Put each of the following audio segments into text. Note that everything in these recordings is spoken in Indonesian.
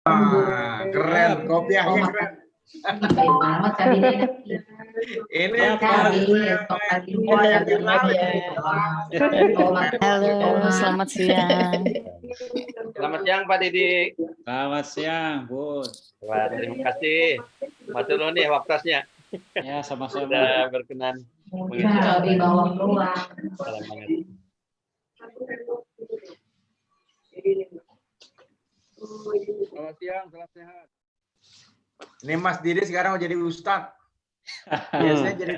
Keren, kopiahnya keren. Ini Halo, selamat siang. Selamat siang Pak Didi. Selamat siang, Bu. Wah, terima kasih. Matur nuwun nih waktunya. Ya, sama-sama. Sudah berkenan mengisi. Salam banget. Selamat siang, salam sehat. Ini Mas Didi sekarang mau jadi ustadz. Biasanya jadi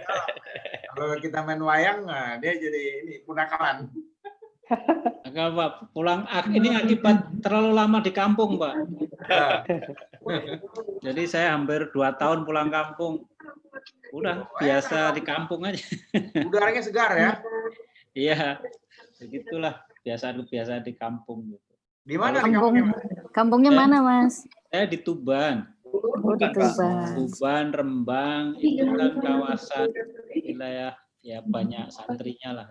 kalau kita main wayang, nah, dia jadi ini punakawan. Enggak, Pak. Pulang ini akibat terlalu lama di kampung, Pak. Jadi saya hampir 2 tahun pulang kampung. Udah biasa di kampung aja. Udaranya segar ya? Iya, begitulah biasa di kampung. Di mana? Kampungnya mana, Mas? Saya di Tuban. Oh, di Tuban. Tuban, Rembang, itu kan kawasan wilayah ya banyak santrinya lah.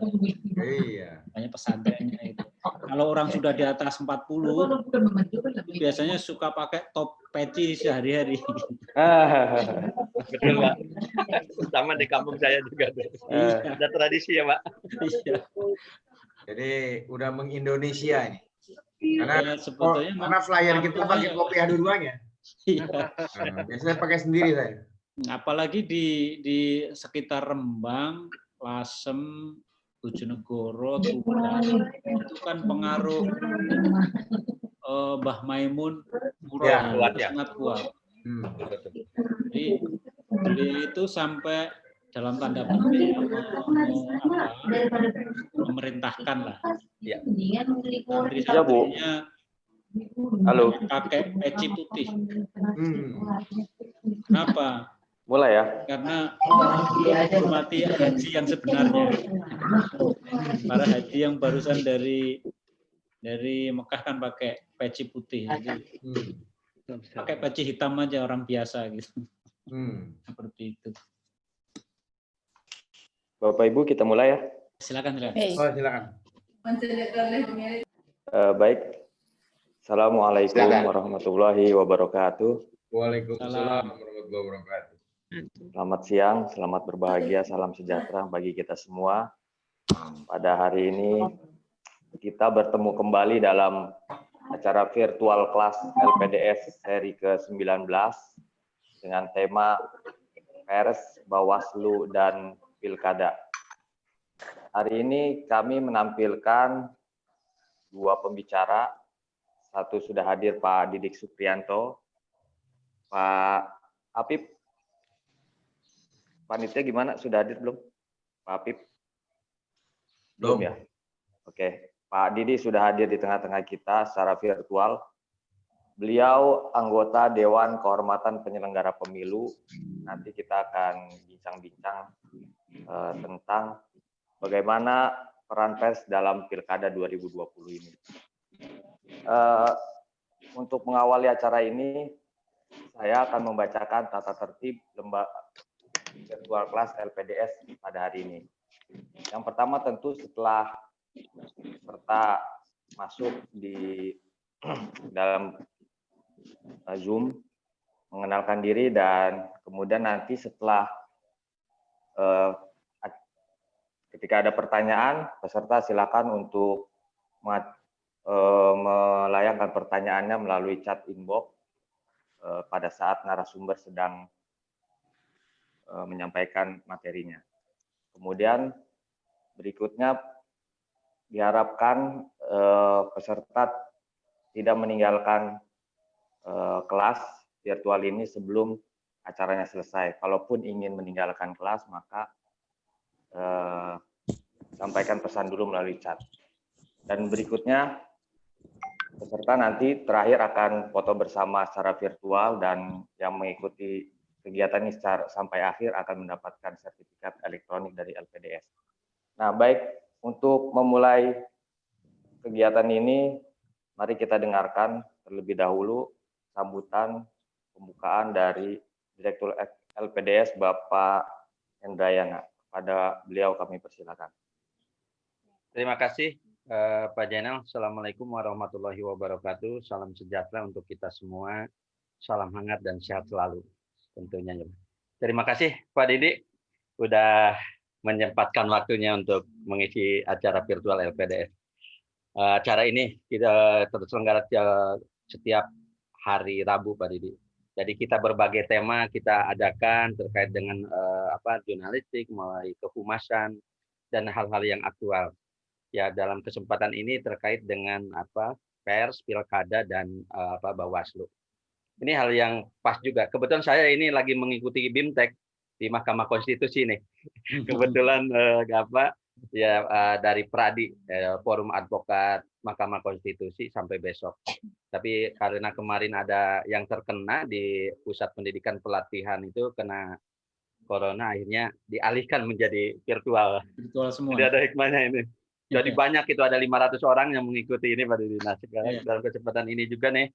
Iya. Banyak pesantrennya itu. Kalau orang sudah di atas 40, biasanya suka pakai top peci sehari-hari. Betul Pak. Sama di kampung saya juga. Ada tradisi ya Pak. Iya. Jadi udah mengindonesia ini. Ya, sebetulnya karena flyer kita pakai kopiah dua-duanya. Iya. Biasanya pakai sendiri saya. Apalagi di sekitar Rembang, Lasem, Bojonegoro, Tuban, itu kan pengaruh Mbah Maimun Ya, sangat kuat. Jadi beliau itu sampai dalam tanda petik memerintahkan lah. Ya. Santri-santrinya Halo. pakai peci putih. Kenapa? Mulai ya. Karena menghormati haji yang sebenarnya. Para haji yang barusan dari Mekah kan pakai peci putih. Jadi pakai peci hitam aja orang biasa gitu. Seperti itu. Bapak Ibu kita mulai ya. Silakan. Oh, silakan. Baik. Assalamualaikum warahmatullahi wabarakatuh. Waalaikumsalam warahmatullahi wabarakatuh. Selamat siang, selamat berbahagia, salam sejahtera bagi kita semua. Pada hari ini kita bertemu kembali dalam acara virtual kelas LPDS seri ke-19 dengan tema Pers, Bawaslu, dan Pilkada. Hari ini kami menampilkan 2 pembicara. Satu sudah hadir Pak Didik Suprianto, Pak Apip. Panitia gimana? Sudah hadir belum? Pak Apip? Belum ya? Oke. Pak Didi sudah hadir di tengah-tengah kita secara virtual. Beliau anggota Dewan Kehormatan Penyelenggara Pemilu. Nanti kita akan bincang-bincang tentang bagaimana peran pers dalam Pilkada 2020 ini. Untuk mengawali acara ini, saya akan membacakan tata tertib lembaga virtual kelas LPDS pada hari ini. Yang pertama tentu setelah peserta masuk di dalam Zoom, mengenalkan diri, dan kemudian nanti setelah ketika ada pertanyaan, peserta silakan untuk melayangkan pertanyaannya melalui chat inbox pada saat narasumber sedang menyampaikan materinya. Kemudian berikutnya diharapkan peserta tidak meninggalkan kelas virtual ini sebelum acaranya selesai. Kalaupun ingin meninggalkan kelas, maka sampaikan pesan dulu melalui chat. Dan berikutnya peserta nanti terakhir akan foto bersama secara virtual, dan yang mengikuti kegiatan ini sampai akhir akan mendapatkan sertifikat elektronik dari LPDS. Nah, baik, untuk memulai kegiatan ini, mari kita dengarkan terlebih dahulu sambutan pembukaan dari Direktur LPDS Bapak Hendrayana. Pada beliau kami persilakan. Terima kasih Pak Jainal, Assalamualaikum warahmatullahi wabarakatuh. Salam sejahtera untuk kita semua. Salam hangat dan sehat selalu tentunya. Terima kasih Pak Didi sudah menyempatkan waktunya untuk mengisi acara virtual LPDS. Acara ini kita terselenggara setiap hari Rabu Pak Didi. Jadi kita berbagai tema kita adakan terkait dengan jurnalistik, mulai kehumasan dan hal-hal yang aktual. Ya, dalam kesempatan ini terkait dengan pers, pilkada dan Bawaslu. Ini hal yang pas juga. Kebetulan saya ini lagi mengikuti BIMTEK di Mahkamah Konstitusi nih. Kebetulan dari Pradi, Forum Advokat Mahkamah Konstitusi sampai besok. Tapi karena kemarin ada yang terkena di Pusat Pendidikan Pelatihan itu kena corona, akhirnya dialihkan menjadi virtual. Virtual semua. Jadi ada hikmahnya ini. Jadi banyak, itu ada 500 orang yang mengikuti ini Pak Didi. Nah, dalam kesempatan ini juga nih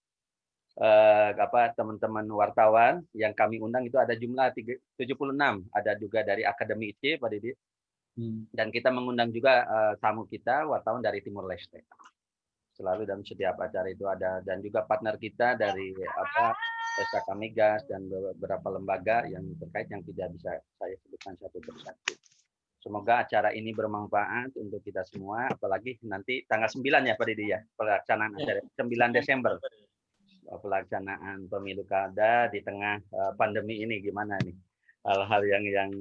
teman-teman wartawan yang kami undang itu ada jumlah 76, ada juga dari Akademi IC Pak Didi. Dan kita mengundang juga tamu kita wartawan dari Timur Leste. Selalu dalam setiap acara itu ada, dan juga partner kita dari SK Migas dan beberapa lembaga yang terkait yang tidak bisa saya sebutkan satu persatu. Semoga acara ini bermanfaat untuk kita semua, apalagi nanti tanggal 9 ya Pak Didi ya, pelaksanaan acara 9 Desember. Pelaksanaan pemilu kada di tengah pandemi ini gimana nih? Hal-hal yang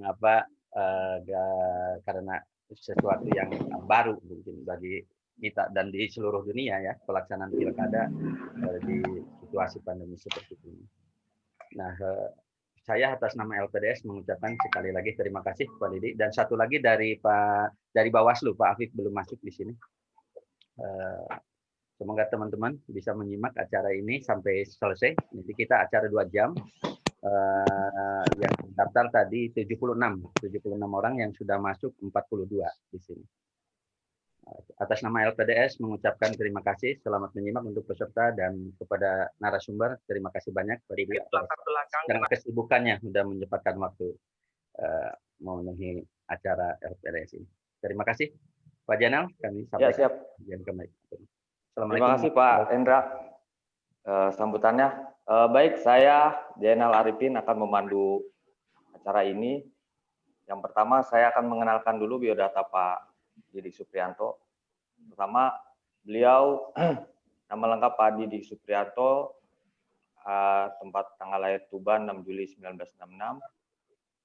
karena sesuatu yang baru mungkin bagi kita dan di seluruh dunia ya, pelaksanaan pilkada di situasi pandemi seperti ini. Nah, saya atas nama LPDS mengucapkan sekali lagi terima kasih Pak Didi, dan satu lagi dari Bawaslu, Pak Afif belum masuk di sini. Semoga teman-teman bisa menyimak acara ini sampai selesai. Nanti kita acara 2 jam. Yang daftar tadi 76 orang, yang sudah masuk 42 di sini. Atas nama LPDS mengucapkan terima kasih, selamat menyimak untuk peserta, dan kepada narasumber terima kasih banyak Pak Didi dengan kesibukannya sudah menyempatkan waktu memenuhi acara LPDS ini. Terima kasih Pak Jainal, kami sampai siap. Assalamualaikum. Terima kasih Pak Endra sambutannya. Baik, saya Jainal Arifin akan memandu acara ini. Yang pertama saya akan mengenalkan dulu biodata Pak Didi Suprianto. Pertama, beliau nama lengkap Pak Didi Suprianto, tempat tanggal lahir Tuban 6 Juli 1966.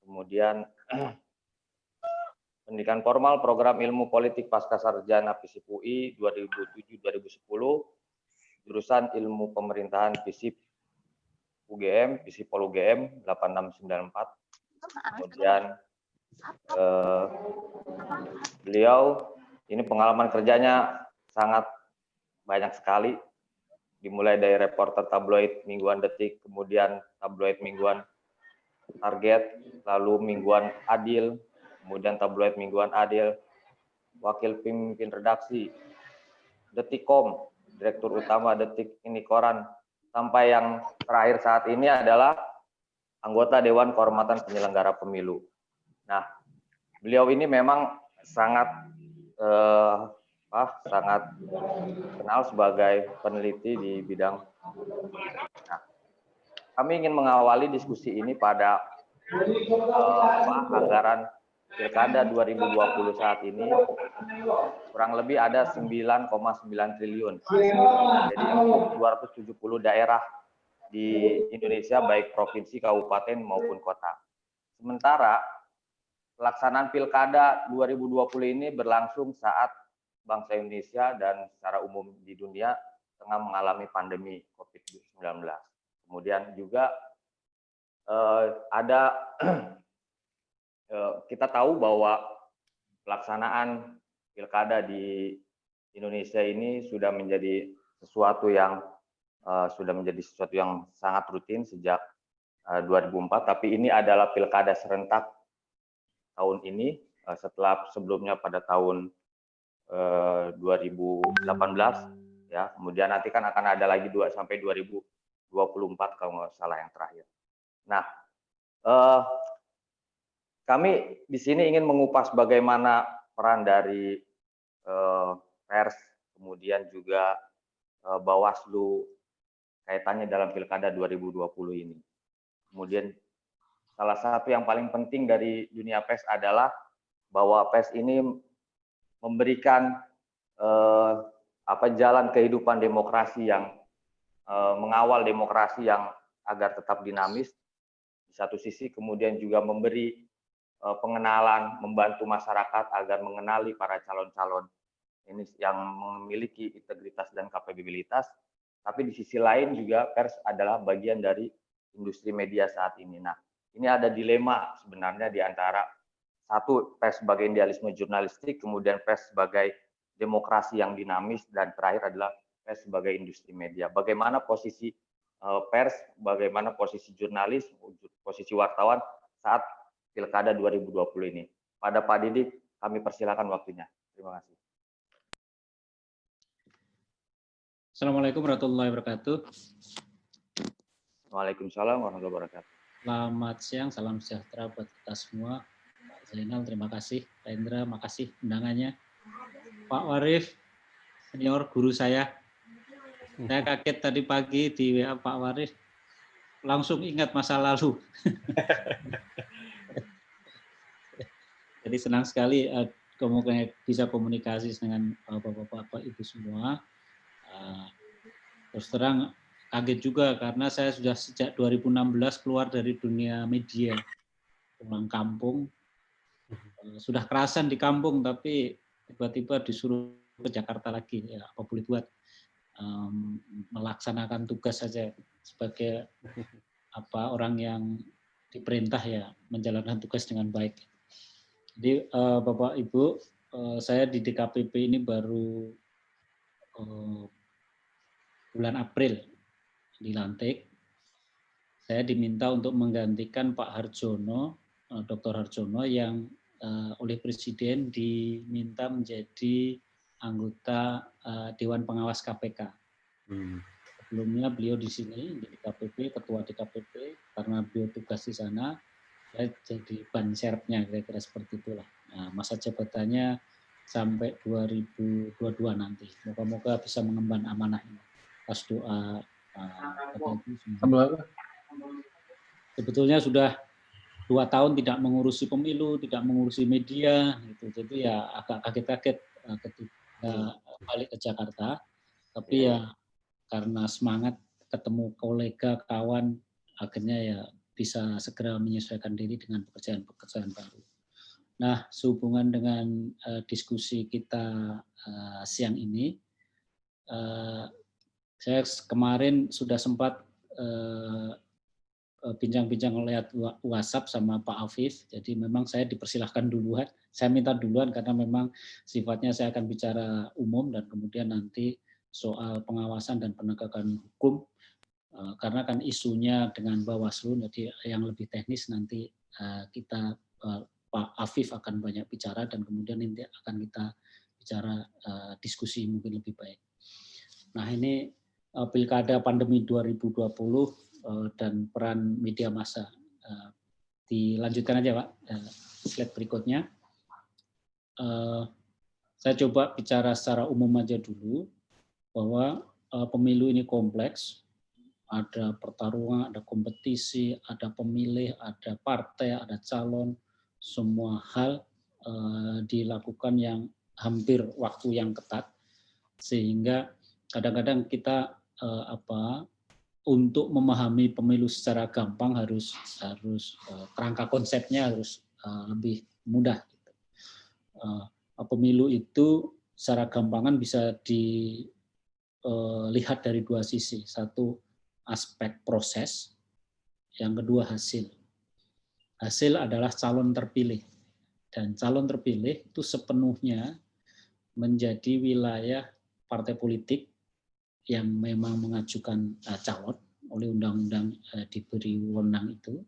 Kemudian pendidikan formal program ilmu politik pasca sarjana FISIP UI 2007-2010, jurusan ilmu pemerintahan FISIP UGM, FISIP Pol UGM 8694. Kemudian beliau ini pengalaman kerjanya sangat banyak sekali, dimulai dari reporter tabloid mingguan Detik, kemudian tabloid mingguan Target, lalu mingguan Adil, kemudian tabloid mingguan Adil, wakil pemimpin redaksi Detikcom, direktur utama Detik ini Koran, sampai yang terakhir saat ini adalah anggota Dewan Kehormatan Penyelenggara Pemilu. Nah, beliau ini memang sangat kenal sebagai peneliti di bidang. Nah, kami ingin mengawali diskusi ini pada anggaran Pilkada 2020 saat ini kurang lebih ada 9,9 triliun. Jadi untuk 270 daerah di Indonesia, baik provinsi, kabupaten maupun kota. Sementara pelaksanaan Pilkada 2020 ini berlangsung saat bangsa Indonesia dan secara umum di dunia tengah mengalami pandemi COVID-19. Kemudian juga kita tahu bahwa pelaksanaan Pilkada di Indonesia ini sudah menjadi sesuatu yang sangat rutin sejak 2004, tapi ini adalah Pilkada serentak tahun ini, setelah sebelumnya pada tahun 2018 ya, kemudian nanti kan akan ada lagi 2 sampai 2024 kalau nggak salah yang terakhir. Nah, kami di sini ingin mengupas bagaimana peran dari pers, kemudian juga Bawaslu kaitannya dalam Pilkada 2020 ini. Kemudian salah satu yang paling penting dari dunia pers adalah bahwa pers ini memberikan jalan kehidupan demokrasi yang mengawal demokrasi yang agar tetap dinamis di satu sisi, kemudian juga memberi pengenalan, membantu masyarakat agar mengenali para calon-calon ini yang memiliki integritas dan kapabilitas. Tapi di sisi lain juga pers adalah bagian dari industri media saat ini. Nah, ini ada dilema sebenarnya di antara satu, pers sebagai idealisme jurnalistik, kemudian pers sebagai demokrasi yang dinamis, dan terakhir adalah pers sebagai industri media. Bagaimana posisi pers, bagaimana posisi jurnalis, posisi wartawan saat Pilkada 2020 ini. Pada Pak Didik, kami persilakan waktunya. Terima kasih. Assalamualaikum warahmatullahi wabarakatuh. Waalaikumsalam warahmatullahi wabarakatuh. Selamat siang, salam sejahtera buat kita semua. Pak Zainal, terima kasih. Pak Indra, makasih undangannya. Pak Warif, senior guru saya kaget tadi pagi di WA Pak Warif, langsung ingat masa lalu. Jadi senang sekali bisa komunikasi dengan bapak-bapak, ibu semua. Terus terang kaget juga karena saya sudah sejak 2016 keluar dari dunia media, pulang kampung. Sudah kerasan di kampung, tapi tiba-tiba disuruh ke Jakarta lagi. Ya, apa boleh buat, melaksanakan tugas saja sebagai orang yang diperintah ya menjalankan tugas dengan baik. Jadi Bapak Ibu, saya di DKPP ini baru bulan April dilantik. Saya diminta untuk menggantikan Pak Harjono, Dr. Harjono yang oleh Presiden diminta menjadi anggota Dewan Pengawas KPK. Sebelumnya beliau di sini di DKPP, ketua DKPP, karena beliau tugas di sana, saya jadi ban serepnya, kira-kira seperti itulah. Nah, masa jabatannya sampai 2022 nanti. Moga-moga bisa mengemban amanah ini. Pas doa. Sebetulnya sudah 2 tahun tidak mengurusi pemilu, tidak mengurusi media, gitu. Jadi ya agak kaget-kaget ketika balik ke Jakarta. Tapi ya karena semangat ketemu kolega, kawan, akhirnya ya bisa segera menyesuaikan diri dengan pekerjaan-pekerjaan baru. Nah, sehubungan dengan diskusi kita siang ini, saya kemarin sudah sempat bincang-bincang lewat WhatsApp sama Pak Afif, jadi memang saya dipersilahkan duluan, saya minta duluan karena memang sifatnya saya akan bicara umum dan kemudian nanti soal pengawasan dan penegakan hukum, karena kan isunya dengan Bawaslu, jadi yang lebih teknis nanti kita Pak Afif akan banyak bicara dan kemudian nanti akan kita bicara diskusi mungkin lebih baik. Nah ini Pilkada pandemi 2020 dan peran media massa. Dilanjutkan aja Pak, slide berikutnya. Saya coba bicara secara umum aja dulu, bahwa pemilu ini kompleks, ada pertarungan, ada kompetisi, ada pemilih, ada partai, ada calon, semua hal dilakukan yang hampir waktu yang ketat, sehingga kadang-kadang kita untuk memahami pemilu secara gampang harus kerangka konsepnya harus lebih mudah. Pemilu itu secara gampangan bisa dilihat dari 2 sisi. Satu aspek proses, yang kedua hasil. Hasil adalah calon terpilih. Dan calon terpilih itu sepenuhnya menjadi wilayah partai politik yang memang mengajukan calon oleh undang-undang diberi wewenang itu.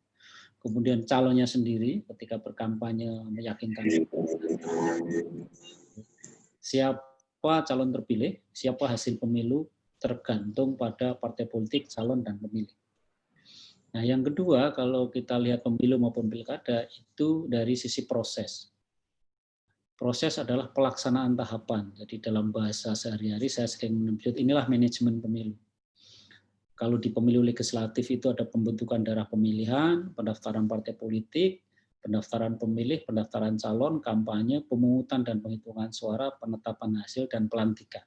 Kemudian calonnya sendiri ketika berkampanye meyakinkan siapa calon terpilih, siapa hasil pemilu tergantung pada partai politik, calon, dan pemilih. Nah, yang kedua, kalau kita lihat pemilu maupun pilkada itu dari sisi proses. proses adalah pelaksanaan tahapan. Jadi dalam bahasa sehari-hari saya sering menyebut inilah manajemen pemilu. Kalau di pemilu legislatif itu ada pembentukan daerah pemilihan, pendaftaran partai politik, pendaftaran pemilih, pendaftaran calon, kampanye, pemungutan dan penghitungan suara, penetapan hasil, dan pelantikan.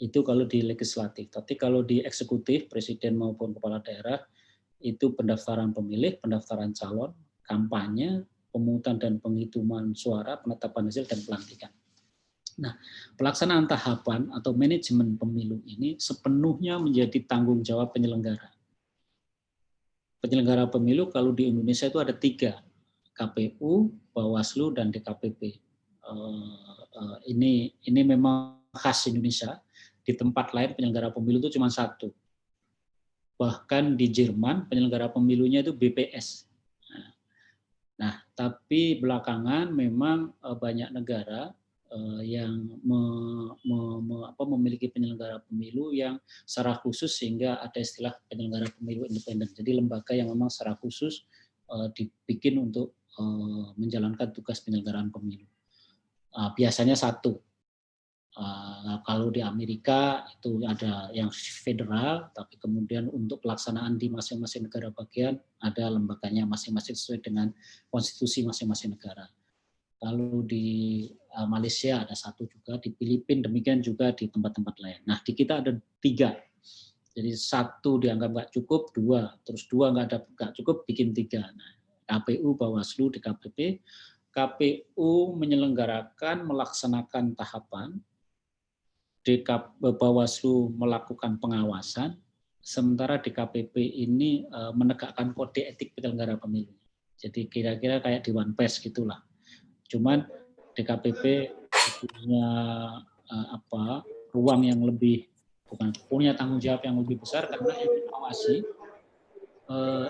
Itu kalau di legislatif. Tapi kalau di eksekutif, presiden maupun kepala daerah, itu pendaftaran pemilih, pendaftaran calon, kampanye, pemungutan dan penghitungan suara, penetapan hasil, dan pelantikan. Nah, pelaksanaan tahapan atau manajemen pemilu ini sepenuhnya menjadi tanggung jawab penyelenggara. Penyelenggara pemilu kalau di Indonesia itu ada 3, KPU, Bawaslu, dan DKPP. Ini memang khas Indonesia. Di tempat lain penyelenggara pemilu itu cuma 1. Bahkan di Jerman penyelenggara pemilunya itu BPS. Nah, tapi belakangan memang banyak negara yang memiliki penyelenggara pemilu yang secara khusus sehingga ada istilah penyelenggara pemilu independen. Jadi lembaga yang memang secara khusus dibikin untuk menjalankan tugas penyelenggaraan pemilu. Biasanya 1. Kalau di Amerika itu ada yang federal, tapi kemudian untuk pelaksanaan di masing-masing negara bagian ada lembaganya masing-masing sesuai dengan konstitusi masing-masing negara. Lalu di Malaysia ada 1 juga, di Filipina demikian juga di tempat-tempat lain. Nah di kita ada 3, jadi 1 dianggap nggak cukup, 2, terus 2 nggak cukup, bikin 3. Nah, KPU, Bawaslu, DKPP. KPU menyelenggarakan, melaksanakan tahapan. Bawaslu melakukan pengawasan, sementara DKPP ini menegakkan kode etik penyelenggara pemilu. Jadi kira-kira kayak Dewan Pers gitulah. Cuman DKPP punya ruang yang lebih, bukan punya tanggung jawab yang lebih besar karena yang mengawasi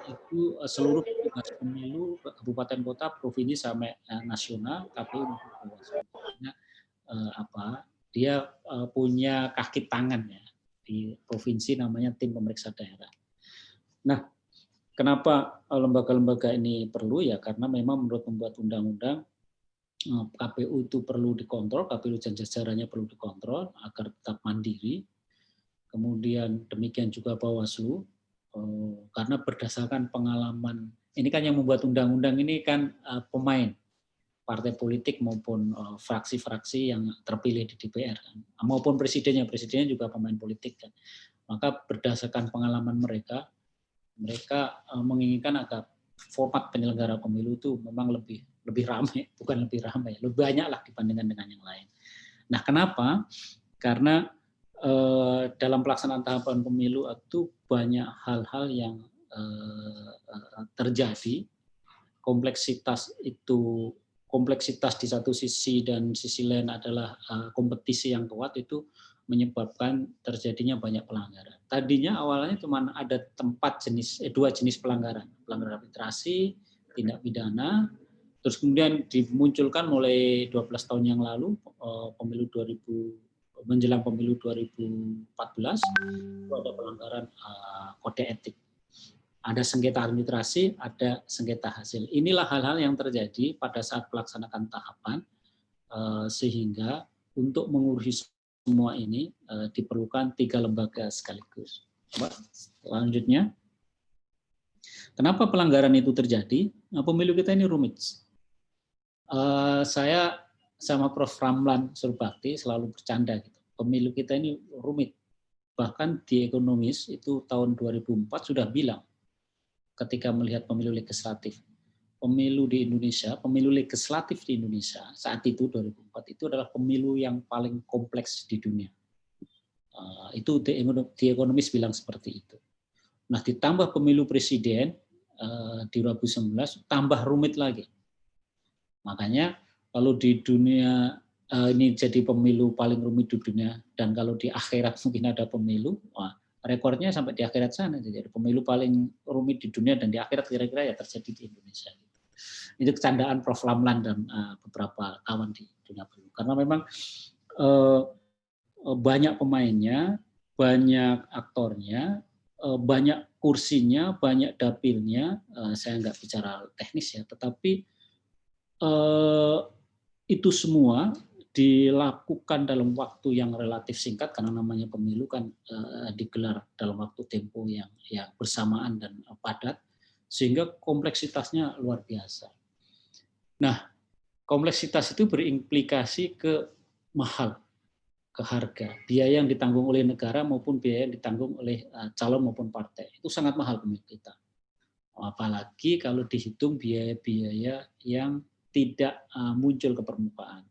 itu seluruh tugas pemilu kabupaten kota, provinsi sampai nasional, KPU maupun Bawaslu. Dia punya kaki tangan ya di provinsi namanya tim pemeriksa daerah. Nah, kenapa lembaga-lembaga ini perlu ya? Karena memang menurut pembuat undang-undang KPU itu perlu dikontrol, KPU dan jajarannya perlu dikontrol agar tetap mandiri. Kemudian demikian juga Bawaslu, karena berdasarkan pengalaman ini kan yang membuat undang-undang ini kan pemain partai politik maupun fraksi-fraksi yang terpilih di DPR kan, maupun presidennya juga pemain politik kan. Maka berdasarkan pengalaman mereka menginginkan agar format penyelenggara pemilu itu memang lebih ramai, bukan lebih ramai, lebih banyak lah dibandingkan dengan yang lain. Nah, kenapa? Karena dalam pelaksanaan tahapan pemilu itu banyak hal-hal yang terjadi, kompleksitas di satu sisi dan sisi lain adalah kompetisi yang kuat, itu menyebabkan terjadinya banyak pelanggaran. Tadinya awalnya cuma ada 2 jenis pelanggaran administrasi, tindak pidana, terus kemudian dimunculkan mulai 12 tahun yang lalu menjelang pemilu 2014 itu ada pelanggaran kode etik. Ada sengketa administrasi, ada sengketa hasil. Inilah hal-hal yang terjadi pada saat pelaksanaan tahapan, sehingga untuk mengurusi semua ini diperlukan 3 lembaga sekaligus. Selanjutnya, kenapa pelanggaran itu terjadi? Nah, pemilu kita ini rumit. Saya sama Prof. Ramlan Surbakti selalu bercanda gitu. Pemilu kita ini rumit. Bahkan di Ekonomis itu tahun 2004 sudah bilang, ketika melihat pemilu legislatif, pemilu legislatif di Indonesia saat itu 2004 itu adalah pemilu yang paling kompleks di dunia. Itu di Ekonomis bilang seperti itu. Nah, ditambah pemilu presiden di 2019 tambah rumit lagi. Makanya kalau di dunia ini jadi pemilu paling rumit di dunia, dan kalau di akhirat mungkin ada pemilu, rekornya sampai di akhirat sana. Jadi pemilu paling rumit di dunia dan di akhirat kira-kira ya terjadi di Indonesia. Itu kecandaan Prof. Ramlan dan beberapa kawan di dunia pemilu. Karena memang banyak pemainnya, banyak aktornya, banyak kursinya, banyak dapilnya. Saya nggak bicara teknis ya, tetapi itu semua dilakukan dalam waktu yang relatif singkat karena namanya pemilu kan digelar dalam waktu tempo yang bersamaan dan padat, sehingga kompleksitasnya luar biasa. Nah, kompleksitas itu berimplikasi ke mahal, ke harga, biaya yang ditanggung oleh negara maupun biaya yang ditanggung oleh calon maupun partai. Itu sangat mahal pemilu kita. Apalagi kalau dihitung biaya-biaya yang tidak muncul ke permukaan.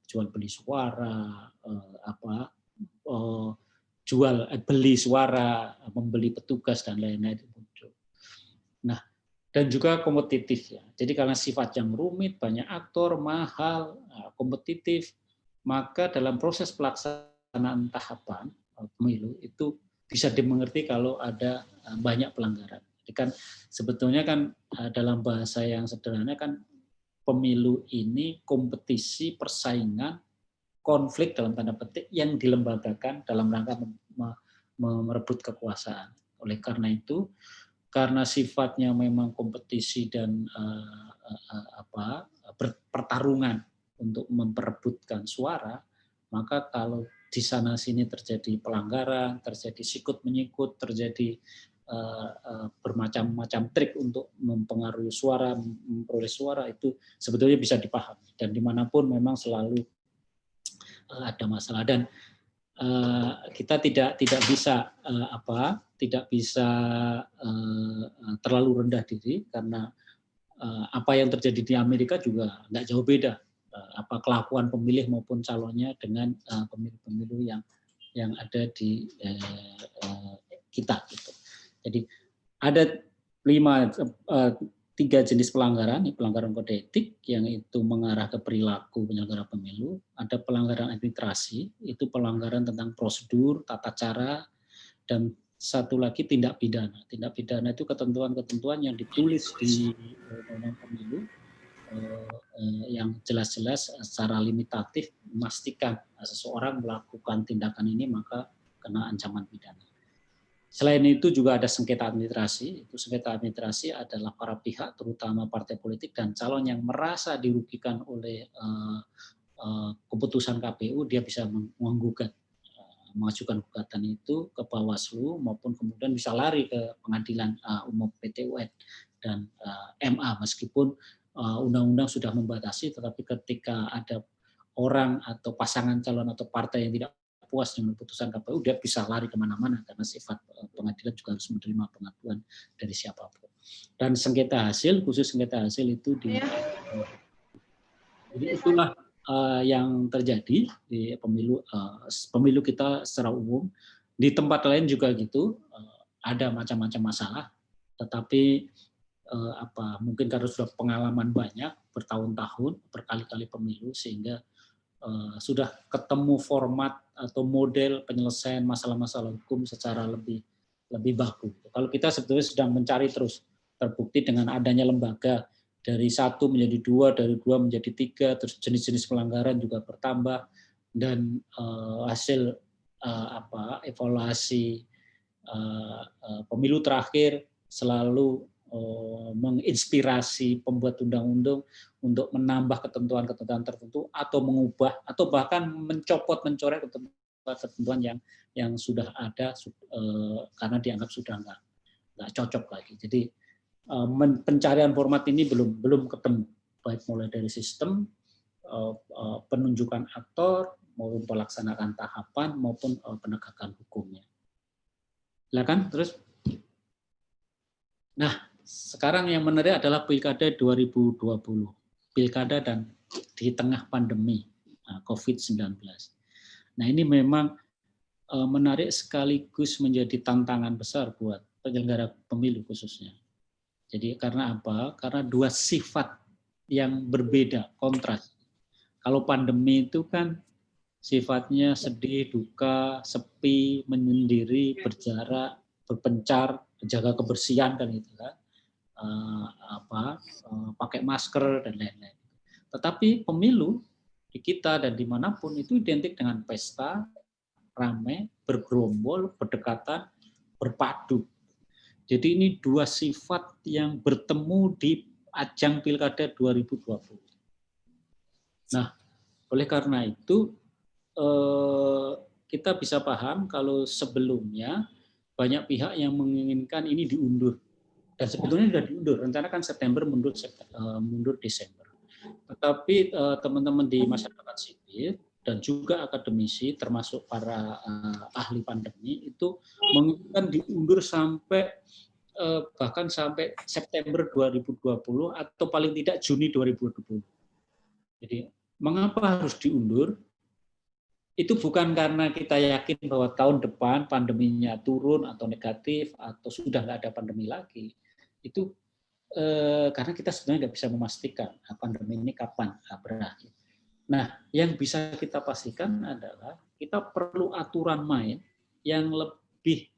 Jual beli suara, beli suara, membeli petugas dan lain-lain itu muncul. Nah, dan juga kompetitif ya. Jadi karena sifat yang rumit, banyak aktor, mahal, kompetitif, maka dalam proses pelaksanaan tahapan pemilu itu bisa dimengerti kalau ada banyak pelanggaran. Jadi kan sebetulnya kan dalam bahasa yang sederhana kan pemilu ini kompetisi, persaingan, konflik dalam tanda petik yang dilembagakan dalam rangka merebut kekuasaan. Oleh karena itu, karena sifatnya memang kompetisi dan pertarungan untuk memperebutkan suara, maka kalau di sana sini terjadi pelanggaran, terjadi sikut-menyikut, terjadi bermacam-macam trik untuk mempengaruhi suara, memperoleh suara, itu sebetulnya bisa dipahami. Dan dimanapun memang selalu ada masalah. Dan kita tidak bisa terlalu rendah diri, karena apa yang terjadi di Amerika juga nggak jauh beda, kelakuan pemilih maupun calonnya dengan pemilu-pemilu yang ada di kita gitu. Jadi ada 3 jenis pelanggaran, pelanggaran kode etik yang itu mengarah ke perilaku penyelenggara pemilu, ada pelanggaran administrasi, itu pelanggaran tentang prosedur, tata cara, dan satu lagi tindak pidana. Tindak pidana itu ketentuan-ketentuan yang ditulis di Undang-Undang Pemilu yang jelas-jelas secara limitatif memastikan seseorang melakukan tindakan ini maka kena ancaman pidana. Selain itu juga ada sengketa administrasi. Itu sengketa administrasi adalah para pihak, terutama partai politik dan calon yang merasa dirugikan oleh keputusan KPU, dia bisa menggugat, mengajukan gugatan itu ke Bawaslu maupun kemudian bisa lari ke Pengadilan Umum PT UN dan MA, meskipun undang-undang sudah membatasi, tetapi ketika ada orang atau pasangan calon atau partai yang tidak puas dengan putusan KPU, dia bisa lari kemana-mana karena sifat pengadilan juga harus menerima pengaduan dari siapapun. Dan sengketa hasil, khusus sengketa hasil itu jadi itulah yang terjadi di pemilu kita secara umum. Di tempat lain juga gitu, ada macam-macam masalah, tetapi mungkin karena sudah pengalaman banyak bertahun-tahun, berkali-kali pemilu, sehingga sudah ketemu format atau model penyelesaian masalah-masalah hukum secara lebih baku. Kalau kita sebetulnya sedang mencari terus, terbukti dengan adanya lembaga dari 1 menjadi 2, dari 2 menjadi 3, terus jenis-jenis pelanggaran juga bertambah, dan hasil evaluasi pemilu terakhir selalu menginspirasi pembuat undang-undang untuk menambah ketentuan-ketentuan tertentu atau mengubah atau bahkan mencoret ketentuan yang sudah ada karena dianggap sudah nggak cocok lagi. Jadi pencarian format ini belum ketemu, baik mulai dari sistem penunjukan aktor maupun pelaksanaan tahapan maupun penegakan hukumnya. Silakan terus. Nah, sekarang yang menarik adalah Pilkada 2020. Pilkada dan di tengah pandemi COVID-19. Nah, ini memang menarik sekaligus menjadi tantangan besar buat penyelenggara pemilu khususnya. Jadi karena apa? Karena 2 sifat yang berbeda, kontras. Kalau pandemi itu kan sifatnya sedih, duka, sepi, menyendiri, berjarak, berpencar, menjaga kebersihan kan gitu kan. Pakai masker dan lain-lain. Tetapi pemilu di kita dan dimanapun itu identik dengan pesta, ramai, bergerombol, berdekatan, berpadu. Jadi ini 2 sifat yang bertemu di ajang Pilkada 2020. Nah, Oleh karena itu kita bisa paham kalau sebelumnya banyak pihak yang menginginkan ini diundur. Dan sebetulnya sudah diundur, rencana kan September mundur Desember. Tetapi teman-teman di masyarakat sipil dan juga akademisi termasuk para ahli pandemi itu menginginkan diundur sampai bahkan sampai September 2020 atau paling tidak Juni 2020. Jadi mengapa harus diundur? Itu bukan karena kita yakin bahwa tahun depan pandeminya turun atau negatif atau sudah nggak ada pandemi lagi. Itu karena kita sebenarnya nggak bisa memastikan pandemi ini kapan berakhir. Nah, yang bisa kita pastikan adalah kita perlu aturan main yang lebih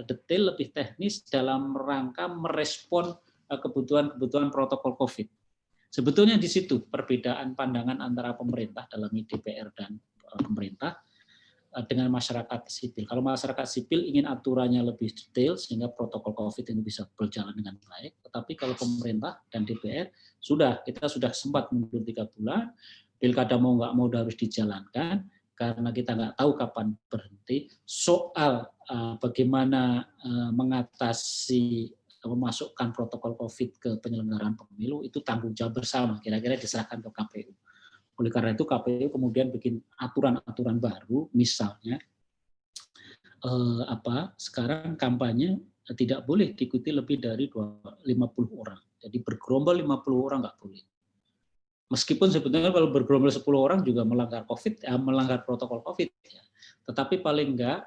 detail, lebih teknis dalam rangka merespon kebutuhan-kebutuhan protokol COVID. Sebetulnya di situ perbedaan pandangan antara pemerintah dalam DPR dan pemerintah dengan masyarakat sipil. Kalau masyarakat sipil ingin aturannya lebih detail sehingga protokol COVID ini bisa berjalan dengan baik, tetapi kalau pemerintah dan DPR kita sudah sempat mundur 3 bulan, pilkada mau nggak mau harus dijalankan karena kita nggak tahu kapan berhenti. Soal bagaimana mengatasi memasukkan protokol COVID ke penyelenggaraan pemilu itu tanggung jawab bersama, kira-kira diserahkan ke KPU. Oleh karena itu KPU kemudian bikin aturan-aturan baru, misalnya sekarang kampanye tidak boleh diikuti lebih dari 50 orang. Jadi bergerombol 50 orang nggak boleh. Meskipun sebetulnya kalau bergerombol 10 orang juga melanggar melanggar protokol COVID, ya. Tetapi paling enggak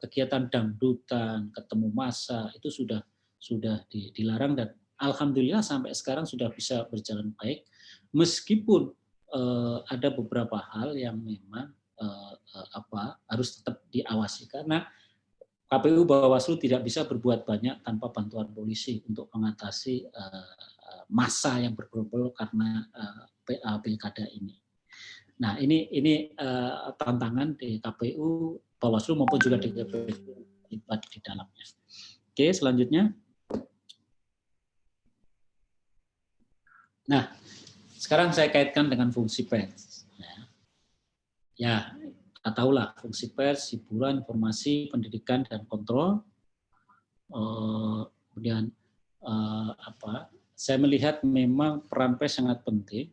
kegiatan dangdutan, ketemu massa itu sudah dilarang dan alhamdulillah sampai sekarang sudah bisa berjalan baik meskipun ada beberapa hal yang memang harus tetap diawasi karena KPU Bawaslu tidak bisa berbuat banyak tanpa bantuan polisi untuk mengatasi massa yang bergerombol karena pilkada ini. Nah, ini tantangan di KPU Bawaslu maupun juga di KPU di dalamnya. Oke, selanjutnya. Nah, sekarang saya kaitkan dengan fungsi pers. Ya, kita tahulah fungsi pers, hiburan, informasi, pendidikan, dan kontrol. Kemudian saya melihat memang peran pers sangat penting,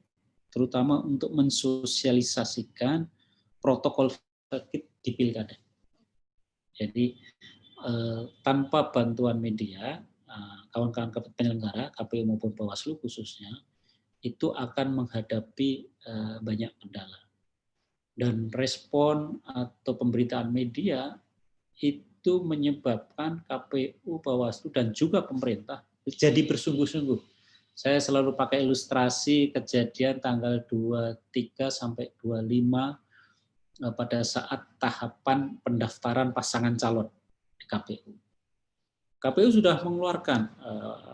terutama untuk mensosialisasikan protokol di pilkada. Jadi tanpa bantuan media, kawan-kawan penyelenggara, KPU maupun Bawaslu khususnya, itu akan menghadapi banyak kendala. Dan respon atau pemberitaan media itu menyebabkan KPU, Bawaslu, dan juga pemerintah jadi bersungguh-sungguh. Saya selalu pakai ilustrasi kejadian tanggal 23 sampai 25 pada saat tahapan pendaftaran pasangan calon di KPU. KPU sudah mengeluarkan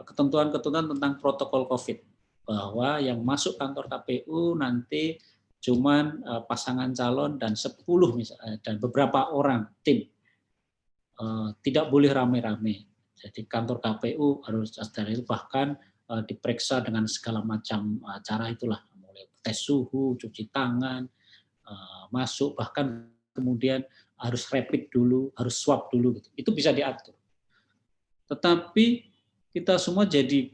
ketentuan-ketentuan tentang protokol COVID, bahwa yang masuk kantor KPU nanti cuman pasangan calon dan 10 misalnya, dan beberapa orang tim, tidak boleh rame-rame. Jadi kantor KPU harus steril, bahkan diperiksa dengan segala macam cara itulah, mulai tes suhu, cuci tangan, masuk, bahkan kemudian harus rapid dulu, harus swab dulu, gitu. Itu bisa diatur. Tetapi kita semua jadi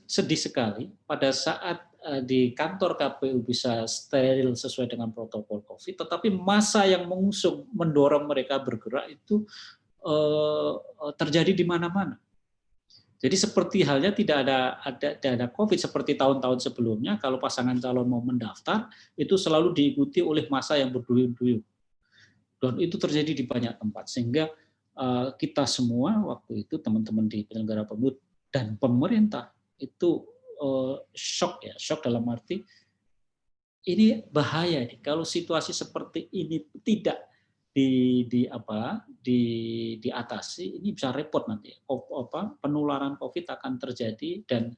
sedih sekali pada saat di kantor KPU bisa steril sesuai dengan protokol COVID, tetapi massa yang mengusung, mendorong mereka bergerak itu terjadi di mana-mana. Jadi seperti halnya tidak ada COVID seperti tahun-tahun sebelumnya, kalau pasangan calon mau mendaftar, itu selalu diikuti oleh massa yang berduyun-duyun. Dan itu terjadi di banyak tempat, sehingga kita semua waktu itu, teman-teman di penyelenggara pemilu dan pemerintah, itu shock dalam arti ini bahaya nih kalau situasi seperti ini tidak diatasi, ini bisa repot nanti. Penularan COVID akan terjadi dan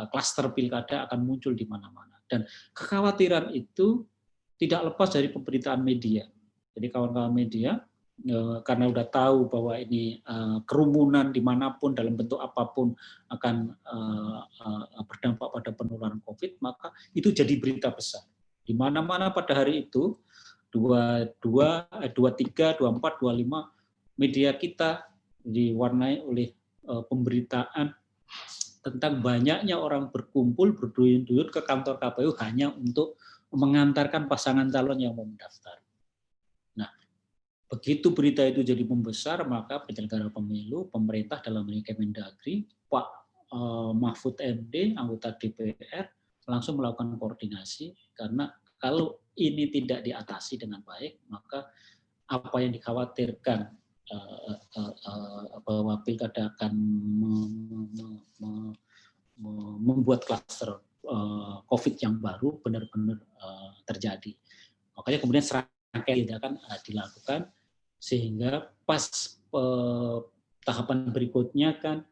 klaster pilkada akan muncul di mana-mana. Dan kekhawatiran itu tidak lepas dari pemberitaan media. Jadi kawan-kawan media karena udah tahu bahwa ini kerumunan dimanapun dalam bentuk apapun akan berdampak pada penularan COVID, maka itu jadi berita besar. Di mana-mana pada hari itu 23, 24, 25 media kita diwarnai oleh pemberitaan tentang banyaknya orang berkumpul berduyun-duyun ke kantor KPU hanya untuk mengantarkan pasangan calon yang mau mendaftar. Nah, begitu berita itu jadi membesar, maka penyelenggara pemilu, pemerintah dalam ini Kemendagri, Pak Mahfud MD, anggota DPR, langsung melakukan koordinasi, karena kalau ini tidak diatasi dengan baik, maka apa yang dikhawatirkan bahwa pilkada akan membuat klaster COVID yang baru benar-benar terjadi. Makanya kemudian serangkaian tindakan dilakukan sehingga pas tahapan berikutnya kan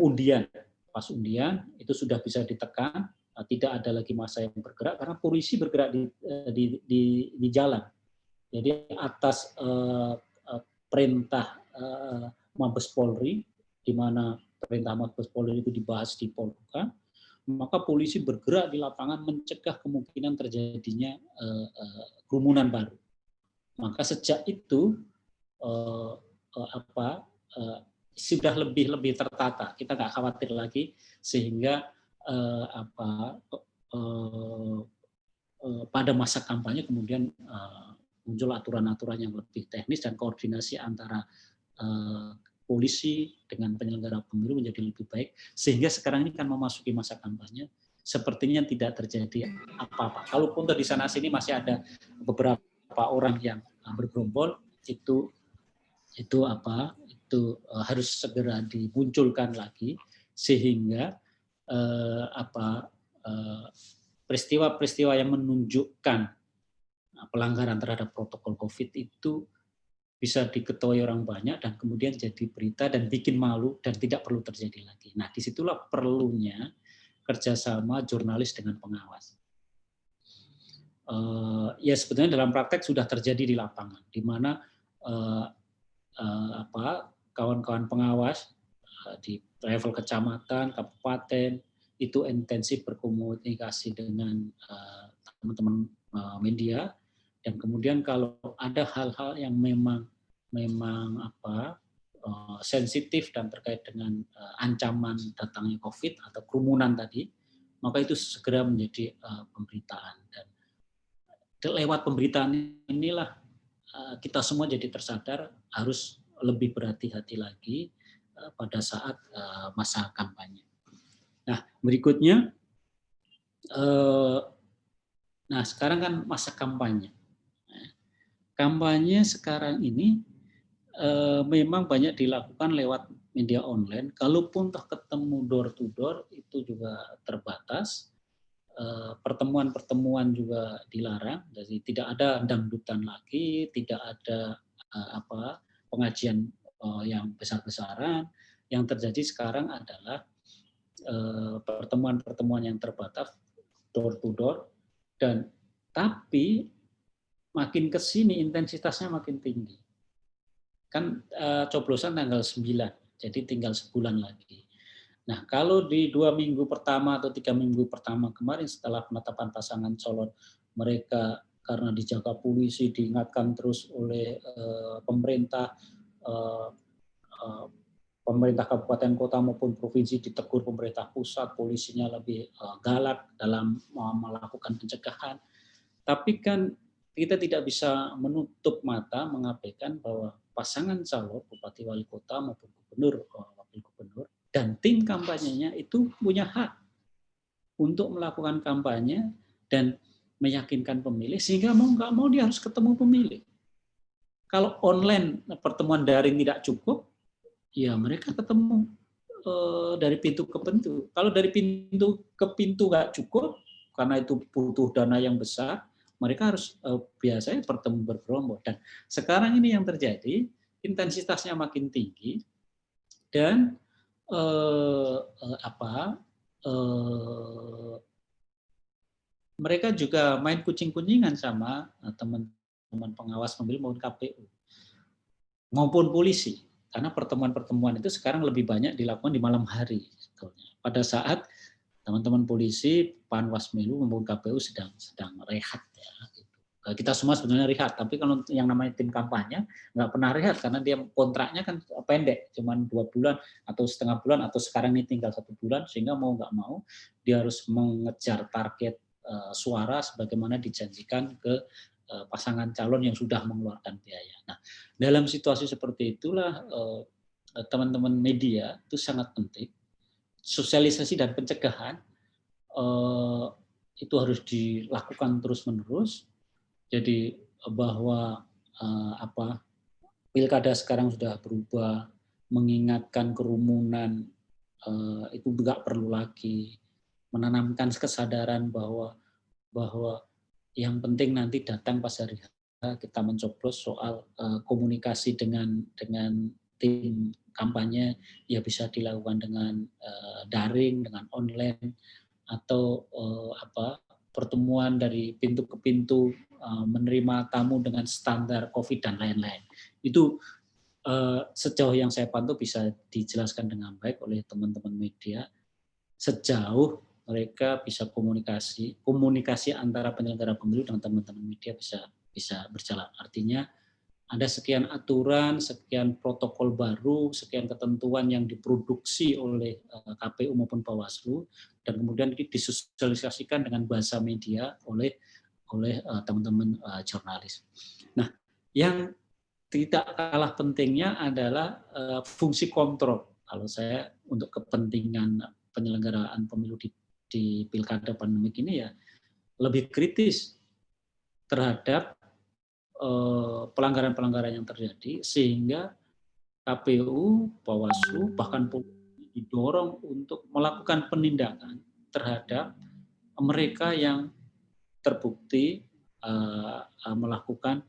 undian. Pas undian itu sudah bisa ditekan, tidak ada lagi massa yang bergerak karena polisi bergerak di jalan. Jadi atas perintah Mabes Polri, di mana perintah Mabes Polri itu dibahas di Polhukam, maka polisi bergerak di lapangan mencegah kemungkinan terjadinya kerumunan baru. Maka sejak itu sudah lebih tertata. Kita nggak khawatir lagi sehingga pada masa kampanye kemudian muncul aturan-aturan yang lebih teknis dan koordinasi antara polisi dengan penyelenggara pemilu menjadi lebih baik, sehingga sekarang ini kan memasuki masa kampanye, sepertinya tidak terjadi apa-apa. Kalaupun di sana-sini masih ada beberapa orang yang bergerombol, itu harus segera dimunculkan lagi, sehingga peristiwa-peristiwa yang menunjukkan pelanggaran terhadap protokol COVID itu bisa diketahui orang banyak dan kemudian jadi berita dan bikin malu dan tidak perlu terjadi lagi. Nah, disitulah perlunya kerjasama jurnalis dengan pengawas. Ya sebenarnya dalam praktek sudah terjadi di lapangan, di mana kawan-kawan pengawas di level kecamatan, kabupaten itu intensif berkomunikasi dengan teman-teman media. Dan kemudian kalau ada hal-hal yang memang sensitif dan terkait dengan ancaman datangnya COVID atau kerumunan tadi, maka itu segera menjadi pemberitaan. Dan lewat pemberitaan inilah kita semua jadi tersadar harus lebih berhati-hati lagi pada saat masa kampanye. Nah, berikutnya, sekarang kan masa kampanye. Kampanye sekarang ini memang banyak dilakukan lewat media online. Kalaupun toh ketemu door to door itu juga terbatas. Pertemuan-pertemuan juga dilarang. Jadi tidak ada dangdutan lagi, tidak ada pengajian yang besar-besaran. Yang terjadi sekarang adalah pertemuan-pertemuan yang terbatas door to door, dan tapi makin ke sini intensitasnya makin tinggi. Kan coblosan tanggal 9, jadi tinggal sebulan lagi. Nah, kalau di 2 minggu pertama atau 3 minggu pertama kemarin setelah penetapan pasangan calon, mereka karena dijaga polisi, diingatkan terus oleh pemerintah kabupaten kota maupun provinsi, ditegur pemerintah pusat, polisinya lebih galak dalam melakukan pencegahan. Tapi kan kita tidak bisa menutup mata, mengabaikan bahwa pasangan calon bupati wali kota maupun gubernur, wakil gubernur, dan tim kampanyenya itu punya hak untuk melakukan kampanye dan meyakinkan pemilih, sehingga mau nggak mau dia harus ketemu pemilih. Kalau online pertemuan daring tidak cukup, ya mereka ketemu dari pintu ke pintu. Kalau dari pintu ke pintu nggak cukup, karena itu butuh dana yang besar, mereka harus biasanya bertemu bergerombol. Dan sekarang ini yang terjadi, intensitasnya makin tinggi, dan mereka juga main kucing-kucingan sama teman-teman pengawas pemilu maupun KPU. maupun polisi, karena pertemuan-pertemuan itu sekarang lebih banyak dilakukan di malam hari sebetulnya. Pada saat teman-teman polisi, Panwasmilu maupun KPU sedang rehat ya. Gitu. Kita semua sebenarnya rehat, tapi kalau yang namanya tim kampanye nggak pernah rehat karena dia kontraknya kan pendek, cuma 2 bulan atau setengah bulan atau sekarang ini tinggal 1 bulan, sehingga mau nggak mau dia harus mengejar target suara sebagaimana dijanjikan ke pasangan calon yang sudah mengeluarkan biaya. Nah, dalam situasi seperti itulah teman-teman media itu sangat penting. Sosialisasi dan pencegahan itu harus dilakukan terus-menerus. Jadi bahwa pilkada sekarang sudah berubah, mengingatkan kerumunan itu nggak perlu lagi, menanamkan kesadaran bahwa yang penting nanti datang pas hari kita mencoblos soal komunikasi dengan tim kampanye ya bisa dilakukan dengan daring, dengan online atau pertemuan dari pintu ke pintu, menerima tamu dengan standar COVID dan lain-lain. Itu sejauh yang saya pantau bisa dijelaskan dengan baik oleh teman-teman media sejauh mereka bisa komunikasi antara penyelenggara pemilu dengan teman-teman media bisa berjalan. Artinya ada sekian aturan, sekian protokol baru, sekian ketentuan yang diproduksi oleh KPU maupun Bawaslu dan kemudian disosialisasikan dengan bahasa media oleh teman-teman jurnalis. Nah, yang tidak kalah pentingnya adalah fungsi kontrol. Kalau saya untuk kepentingan penyelenggaraan pemilu di pilkada pandemik ini ya lebih kritis terhadap pelanggaran-pelanggaran yang terjadi sehingga KPU, Bawaslu, bahkan polisi didorong untuk melakukan penindakan terhadap mereka yang terbukti melakukan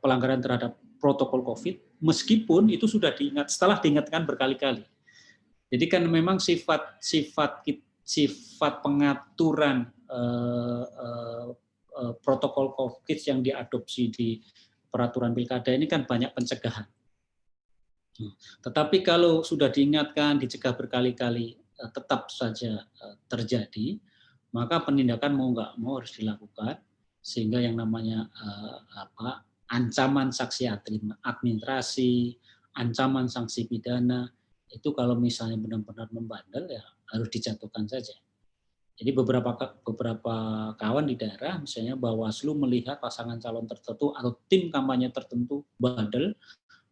pelanggaran terhadap protokol COVID, meskipun itu sudah setelah diingatkan berkali-kali. Jadi kan memang sifat pengaturan protokol COVID yang diadopsi di peraturan pilkada ini kan banyak pencegahan. Tetapi kalau sudah diingatkan, dicegah berkali-kali, tetap saja terjadi, maka penindakan mau nggak mau harus dilakukan, sehingga yang namanya ancaman sanksi administrasi, ancaman sanksi pidana, itu kalau misalnya benar-benar membandel ya harus dijatuhkan saja. Jadi beberapa kawan di daerah misalnya Bawaslu melihat pasangan calon tertentu atau tim kampanye tertentu bandel,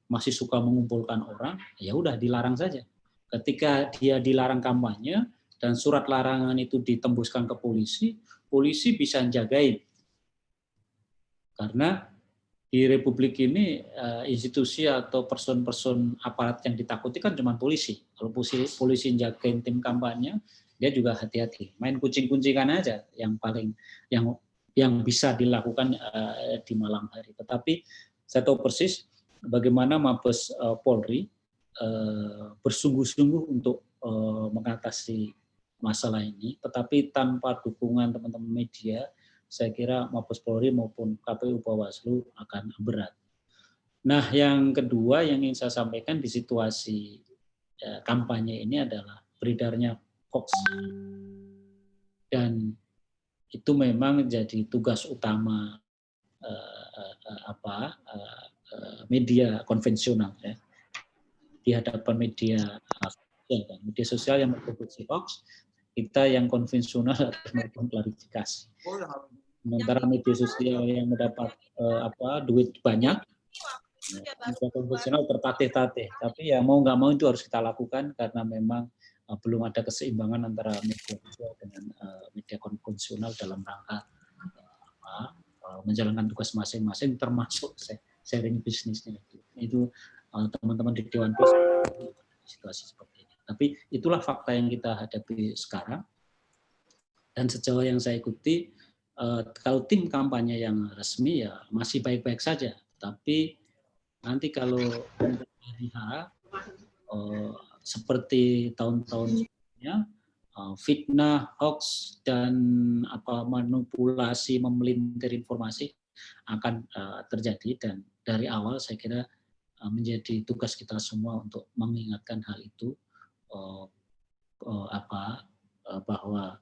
masih suka mengumpulkan orang, ya udah dilarang saja. Ketika dia dilarang kampanye dan surat larangan itu ditembuskan ke polisi, polisi bisa jagain. Karena di Republik ini institusi atau person-person aparat yang ditakuti kan cuma polisi. Kalau polisi jagain tim kampanye, dia juga hati-hati. Main kucing-kuncingan aja yang paling yang bisa dilakukan di malam hari. Tetapi saya tahu persis bagaimana Mabes Polri bersungguh-sungguh untuk mengatasi masalah ini, tetapi tanpa dukungan teman-teman media, saya kira Mabes Polri maupun KPU Bawaslu akan berat. Nah, yang kedua yang ingin saya sampaikan di situasi kampanye ini adalah beredarnya hoax. Dan itu memang jadi tugas utama media konvensional ya. Di hadapan media sosial yang memproduksi hoax, kita yang konvensional harus melakukan klarifikasi. Sementara media sosial yang mendapat duit banyak, media konvensional tertatih-tatih. Tapi ya mau nggak mau itu harus kita lakukan karena memang belum ada keseimbangan antara media sosial dengan media konvensional dalam rangka menjalankan tugas masing-masing, termasuk sharing bisnisnya. Itu teman-teman di Dewan Pers situasi seperti ini. Tapi itulah fakta yang kita hadapi sekarang. Dan sejauh yang saya ikuti, kalau tim kampanye yang resmi ya masih baik-baik saja. Tapi nanti kalau seperti tahun-tahun sebelumnya, fitnah, hoax, dan manipulasi, memelintir informasi akan terjadi dan dari awal saya kira menjadi tugas kita semua untuk mengingatkan hal itu, bahwa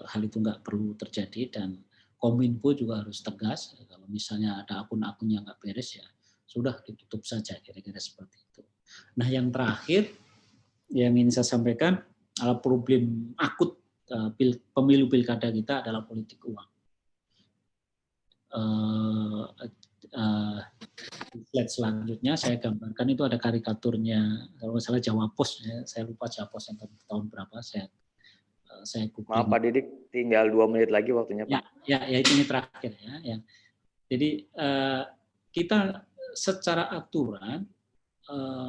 hal itu nggak perlu terjadi, dan Kominfo juga harus tegas. Kalau misalnya ada akun-akun yang nggak beres, ya sudah ditutup saja, kira-kira seperti itu. Nah, yang terakhir yang ingin saya sampaikan adalah problem akut pemilu pilkada kita adalah politik uang. Slide selanjutnya saya gambarkan, itu ada karikaturnya, kalau nggak salah Jawa Pos, ya. Saya lupa Jawa Pos yang tahun berapa, saya Maaf Pak Didik, tinggal 2 menit lagi waktunya Pak. Ya ini terakhir ya. Jadi kita secara aturan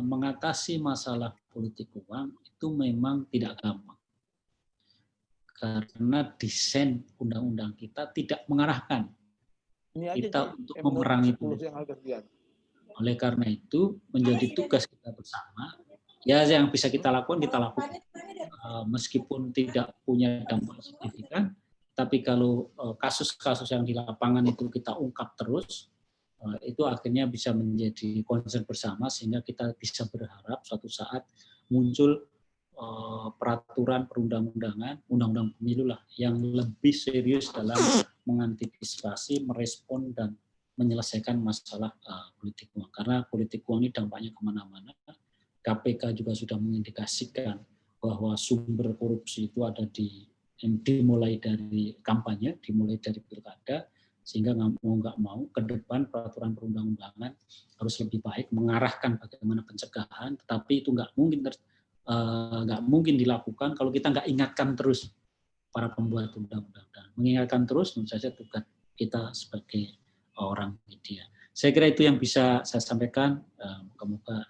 mengatasi masalah politik uang itu memang tidak gampang, karena desain undang-undang kita tidak mengarahkan kita untuk memerangi politik. Oleh karena itu menjadi tugas kita bersama, ya yang bisa kita lakukan, meskipun tidak punya dampak signifikan, tapi kalau kasus-kasus yang di lapangan itu kita ungkap terus, itu akhirnya bisa menjadi concern bersama, sehingga kita bisa berharap suatu saat muncul peraturan perundang-undangan, undang-undang pemilu lah, yang lebih serius dalam mengantisipasi, merespon, dan menyelesaikan masalah politik uang. Karena politik uang ini dampaknya kemana-mana. KPK juga sudah mengindikasikan bahwa sumber korupsi itu ada dimulai dari kampanye, dimulai dari pilkada, sehingga nggak mau ke depan peraturan perundang-undangan harus lebih baik, mengarahkan bagaimana pencegahan, tetapi itu nggak mungkin dilakukan kalau kita nggak ingatkan terus para pembuat undang-undang. Mengingatkan terus tentu saja tugas kita sebagai orang media. Saya kira itu yang bisa saya sampaikan, moga-moga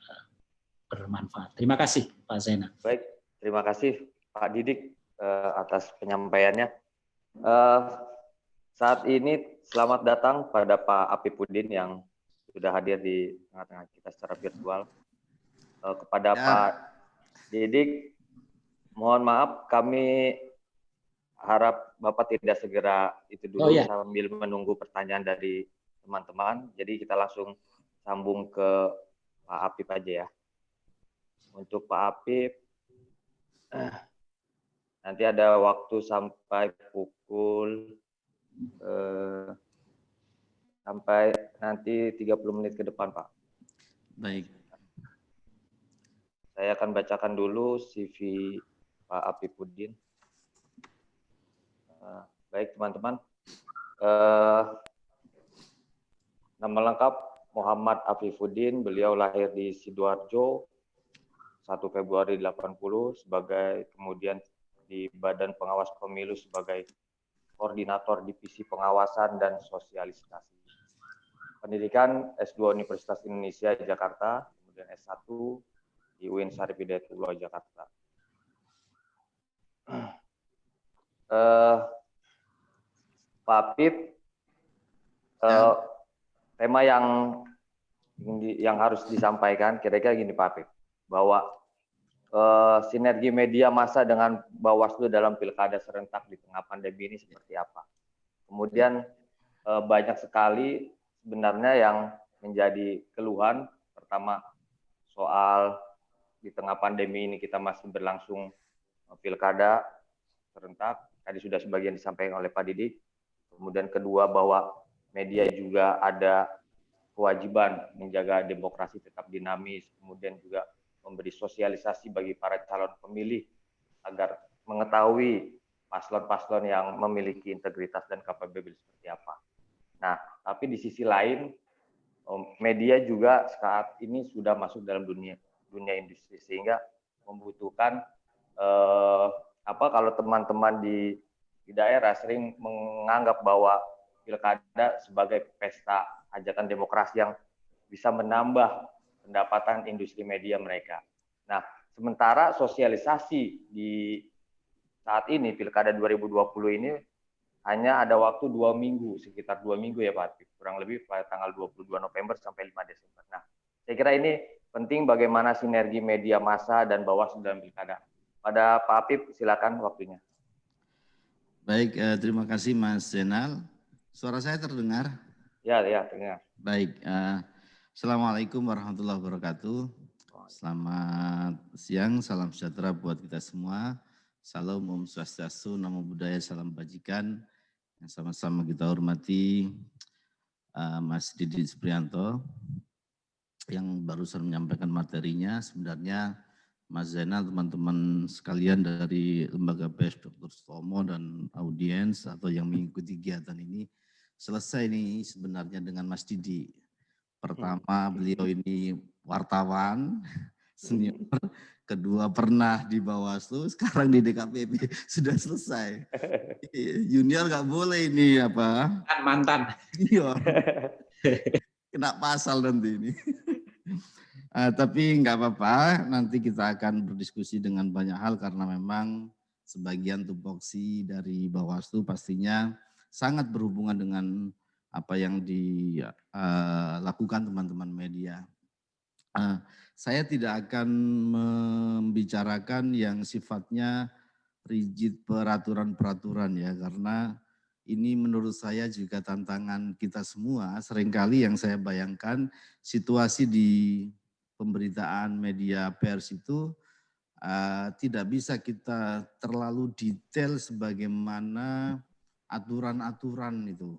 bermanfaat. Terima kasih Pak Zainal. Baik, terima kasih Pak Didik atas penyampaiannya. Saat ini selamat datang pada Pak Apipudin yang sudah hadir di tengah-tengah kita secara virtual. Kepada Pak Didik, mohon maaf, kami harap Bapak tidak segera itu dulu sambil menunggu pertanyaan dari teman-teman. Jadi kita langsung sambung ke Pak Apip aja ya. Untuk Pak Apip, nanti ada waktu sampai pukul sampai nanti 30 menit ke depan, Pak. Baik. Saya akan bacakan dulu CV Pak Apipudin. Baik, teman-teman. Nama lengkap Muhammad Afifuddin, beliau lahir di Sidoarjo 1 Februari 80, kemudian di Badan Pengawas Pemilu sebagai Koordinator Divisi Pengawasan dan Sosialisasi. Pendidikan S2 Universitas Indonesia Jakarta, kemudian S1 di UIN Syarif Hidayatullah Jakarta. Pak Apip, tema yang harus disampaikan kira-kira gini Pak Apip, bahwa sinergi media massa dengan Bawaslu dalam pilkada serentak di tengah pandemi ini seperti apa. Kemudian banyak sekali sebenarnya yang menjadi keluhan. Pertama, soal di tengah pandemi ini kita masih berlangsung pilkada serentak. Tadi sudah sebagian disampaikan oleh Pak Didik. Kemudian kedua, bahwa media juga ada kewajiban menjaga demokrasi tetap dinamis, kemudian juga memberi sosialisasi bagi para calon pemilih agar mengetahui paslon-paslon yang memiliki integritas dan kapabilitas seperti apa. Nah, tapi di sisi lain, media juga saat ini sudah masuk dalam dunia industri, sehingga membutuhkan kalau teman-teman di daerah sering menganggap bahwa pilkada sebagai pesta hajatan demokrasi yang bisa menambah pendapatan industri media mereka. Nah, sementara sosialisasi di saat ini pilkada 2020 ini hanya ada waktu 2 minggu, sekitar 2 minggu ya Pak, kurang lebih pada tanggal 22 November sampai 5 Desember. Nah, saya kira ini penting bagaimana sinergi media massa dan Bawaslu dalam pilkada. Pada Pak Apip, silakan waktunya. Baik, terima kasih Mas Zainal. Suara saya terdengar? Ya, dengar. Baik. Assalamualaikum warahmatullahi wabarakatuh. Selamat siang, salam sejahtera buat kita semua. Salam Om Swastiastu, Namo Buddhaya, salam bajikan. Yang sama-sama kita hormati Mas Didi Supriyanto yang barusan menyampaikan materinya. Sebenarnya Mas Zainal, teman-teman sekalian dari Lembaga PES Dr. Sutomo dan audiens atau yang mengikuti kegiatan ini, selesai nih sebenarnya dengan Mas Didi. Pertama, beliau ini wartawan senior, kedua pernah di Bawaslu, sekarang di DKPP, sudah selesai. Junior nggak boleh ini apa? Mantan. Iya. Kena pasal nanti ini. Tapi nggak apa-apa, nanti kita akan berdiskusi dengan banyak hal karena memang sebagian tupoksi dari Bawaslu pastinya sangat berhubungan dengan apa yang dilakukan teman-teman media. Saya tidak akan membicarakan yang sifatnya rigid peraturan-peraturan ya, karena ini menurut saya juga tantangan kita semua. Seringkali yang saya bayangkan situasi di pemberitaan media pers itu tidak bisa kita terlalu detail sebagaimana aturan-aturan itu.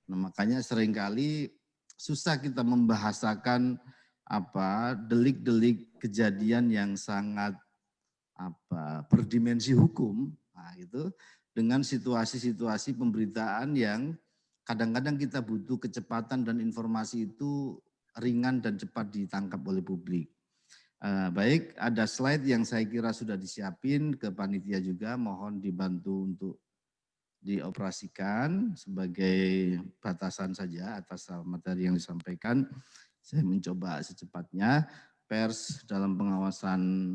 Nah, makanya seringkali susah kita membahasakan delik-delik kejadian yang sangat berdimensi hukum, nah, itu dengan situasi-situasi pemberitaan yang kadang-kadang kita butuh kecepatan dan informasi itu ringan dan cepat ditangkap oleh publik. Baik, ada slide yang saya kira sudah disiapin ke panitia juga, mohon dibantu untuk dioperasikan sebagai batasan saja atas materi yang disampaikan. Saya mencoba secepatnya. Pers dalam pengawasan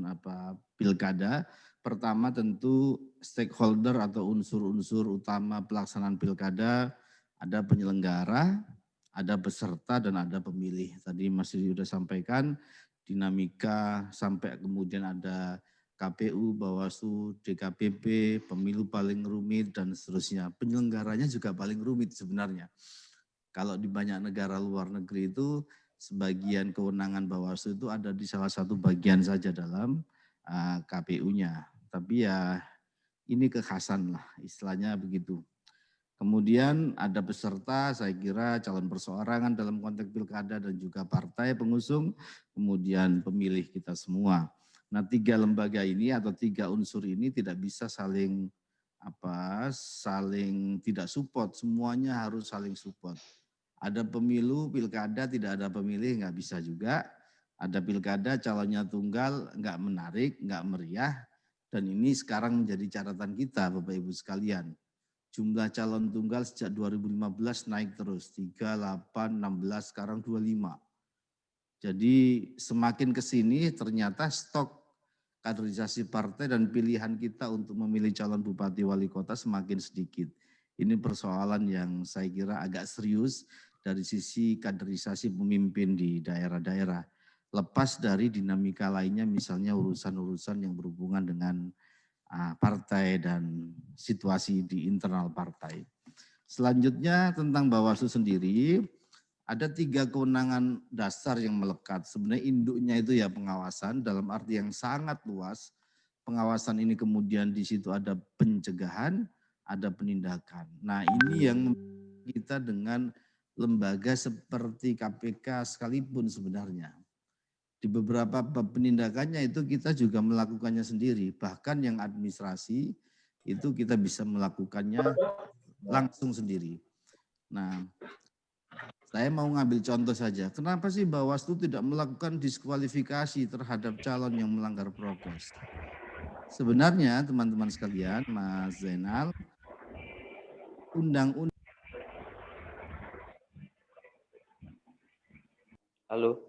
pilkada, pertama tentu stakeholder atau unsur-unsur utama pelaksanaan pilkada, ada penyelenggara, ada peserta, dan ada pemilih. Tadi Mas Yudi sudah sampaikan dinamika sampai kemudian ada KPU, Bawaslu, DKPP, pemilu paling rumit, dan seterusnya. Penyelenggaranya juga paling rumit sebenarnya. Kalau di banyak negara luar negeri itu, sebagian kewenangan Bawaslu itu ada di salah satu bagian saja dalam KPU-nya. Tapi ya ini kekhasan lah, istilahnya begitu. Kemudian ada peserta, saya kira calon perseorangan dalam konteks pilkada dan juga partai pengusung, kemudian pemilih kita semua. Nah, 3 lembaga ini atau 3 unsur ini tidak bisa saling tidak support, semuanya harus saling support. Ada pemilu, pilkada tidak ada pemilih, nggak bisa juga. Ada pilkada, calonnya tunggal, nggak menarik, nggak meriah. Dan ini sekarang menjadi catatan kita, Bapak Ibu sekalian. Jumlah calon tunggal sejak 2015 naik terus, 3, 8, 16, sekarang 25. Jadi semakin ke sini ternyata stok kaderisasi partai dan pilihan kita untuk memilih calon bupati wali kota semakin sedikit. Ini persoalan yang saya kira agak serius dari sisi kaderisasi pemimpin di daerah-daerah. Lepas dari dinamika lainnya misalnya urusan-urusan yang berhubungan dengan partai dan situasi di internal partai. Selanjutnya tentang Bawaslu sendiri, ada 3 kewenangan dasar yang melekat. Sebenarnya induknya itu ya pengawasan dalam arti yang sangat luas. Pengawasan ini kemudian di situ ada pencegahan, ada penindakan. Nah ini yang kita dengan lembaga seperti KPK sekalipun sebenarnya. Di beberapa penindakannya itu kita juga melakukannya sendiri. Bahkan yang administrasi itu kita bisa melakukannya langsung sendiri. Nah, saya mau ngambil contoh saja. Kenapa sih Bawaslu tidak melakukan diskualifikasi terhadap calon yang melanggar prokes? Sebenarnya teman-teman sekalian, Mas Zainal, undang-undang. Halo.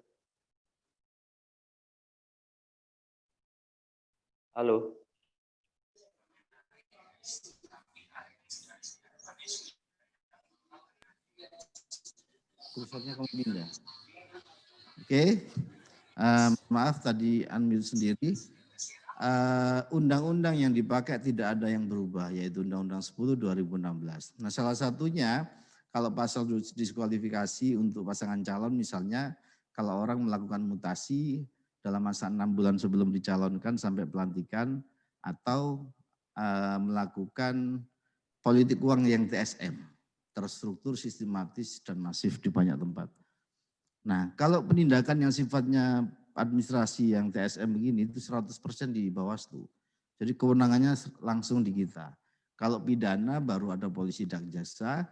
Halo. Kursornya kamu pindah. Oke. Maaf tadi unmute sendiri. Undang-undang yang dipakai tidak ada yang berubah, yaitu Undang-Undang 10 2016. Nah, salah satunya kalau pasal diskualifikasi untuk pasangan calon misalnya kalau orang melakukan mutasi dalam masa 6 bulan sebelum dicalonkan sampai pelantikan atau melakukan politik uang yang TSM, terstruktur, sistematis, dan masif di banyak tempat. Nah, kalau penindakan yang sifatnya administrasi yang TSM begini itu 100% di Bawaslu. Jadi kewenangannya langsung di kita. Kalau pidana baru ada polisi dan jaksa.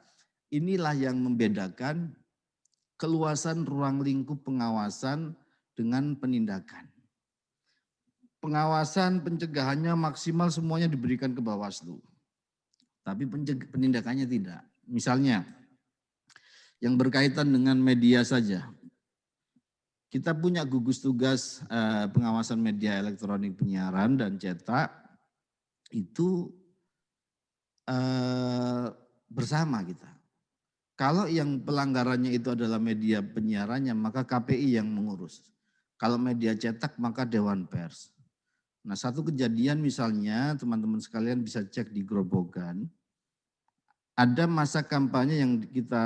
Inilah yang membedakan keluasan ruang lingkup pengawasan dengan penindakan. Pengawasan pencegahannya maksimal semuanya diberikan ke Bawaslu. Tapi penindakannya tidak. Misalnya yang berkaitan dengan media saja. Kita punya gugus tugas pengawasan media elektronik penyiaran dan cetak itu bersama kita. Kalau yang pelanggarannya itu adalah media penyiarannya maka KPI yang mengurus. Kalau media cetak maka Dewan Pers. Nah, satu kejadian misalnya teman-teman sekalian bisa cek di Grobogan. Ada masa kampanye yang kita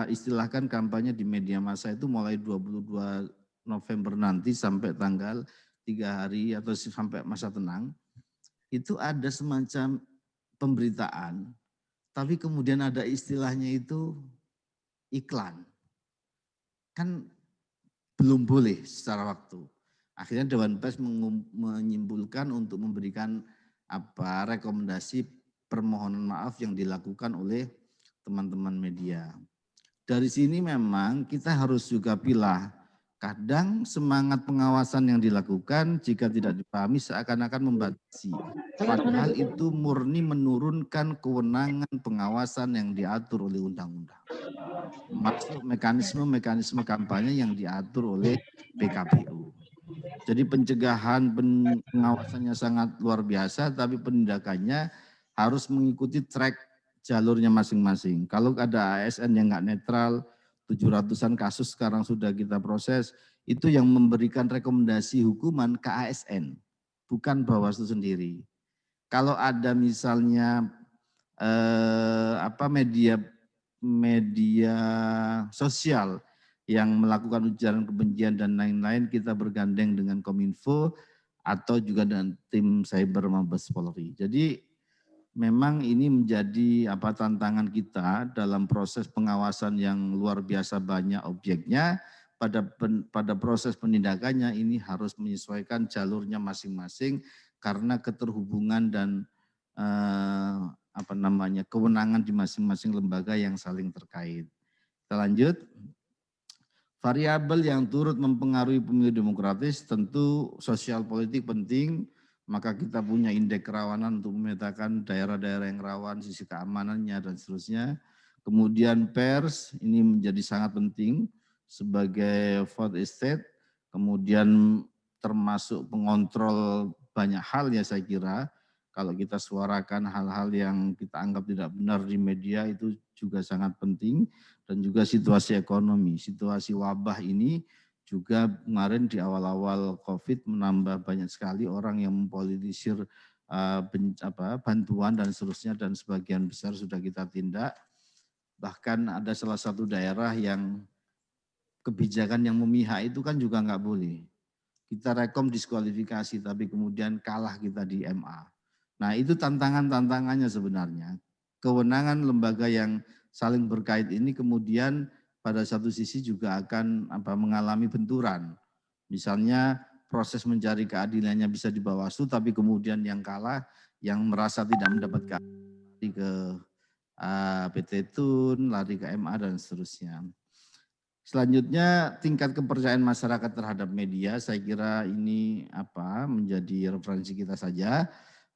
istilahkan kampanye di media massa itu mulai 22 November nanti sampai tanggal 3 hari atau sampai masa tenang. Itu ada semacam pemberitaan, tapi kemudian ada istilahnya itu iklan. Kan belum boleh secara waktu. Akhirnya Dewan Pers menyimpulkan untuk memberikan rekomendasi permohonan maaf yang dilakukan oleh teman-teman media. Dari sini memang kita harus juga pilah. Kadang semangat pengawasan yang dilakukan jika tidak dipahami seakan-akan membatasi. Padahal itu murni menurunkan kewenangan pengawasan yang diatur oleh undang-undang. Masuk mekanisme kampanye yang diatur oleh PKPU. Jadi pencegahan pengawasannya sangat luar biasa, tapi penindakannya harus mengikuti track jalurnya masing-masing. Kalau ada ASN yang nggak netral, 700-an kasus sekarang sudah kita proses, itu yang memberikan rekomendasi hukuman ke ASN, bukan Bawaslu sendiri. Kalau ada misalnya media sosial yang melakukan ujaran kebencian dan lain-lain, kita bergandeng dengan Kominfo atau juga dengan tim Cyber Mabes Polri. Jadi memang ini menjadi tantangan kita dalam proses pengawasan yang luar biasa banyak objeknya. Pada proses penindakannya ini harus menyesuaikan jalurnya masing-masing karena keterhubungan dan kewenangan di masing-masing lembaga yang saling terkait. Kita lanjut. Variabel yang turut mempengaruhi pemilu demokratis tentu sosial politik penting. Maka kita punya indeks kerawanan untuk memetakan daerah-daerah yang rawan, sisi keamanannya dan seterusnya. Kemudian pers ini menjadi sangat penting sebagai vote estate. Kemudian termasuk pengontrol banyak hal ya saya kira. Kalau kita suarakan hal-hal yang kita anggap tidak benar di media itu juga sangat penting. Dan juga situasi ekonomi, situasi wabah ini juga kemarin di awal-awal COVID menambah banyak sekali orang yang mempolitisir bantuan dan seterusnya dan sebagian besar sudah kita tindak. Bahkan ada salah satu daerah yang kebijakan yang memihak itu kan juga nggak boleh. Kita rekom diskualifikasi tapi kemudian kalah kita di MA. Nah itu tantangannya sebenarnya. Kewenangan lembaga yang saling berkait ini kemudian pada satu sisi juga akan mengalami benturan. Misalnya proses mencari keadilannya bisa di Bawaslu, tapi kemudian yang kalah, yang merasa tidak mendapatkan lari ke PT Tun, lari ke MA dan seterusnya. Selanjutnya tingkat kepercayaan masyarakat terhadap media, saya kira ini menjadi referensi kita saja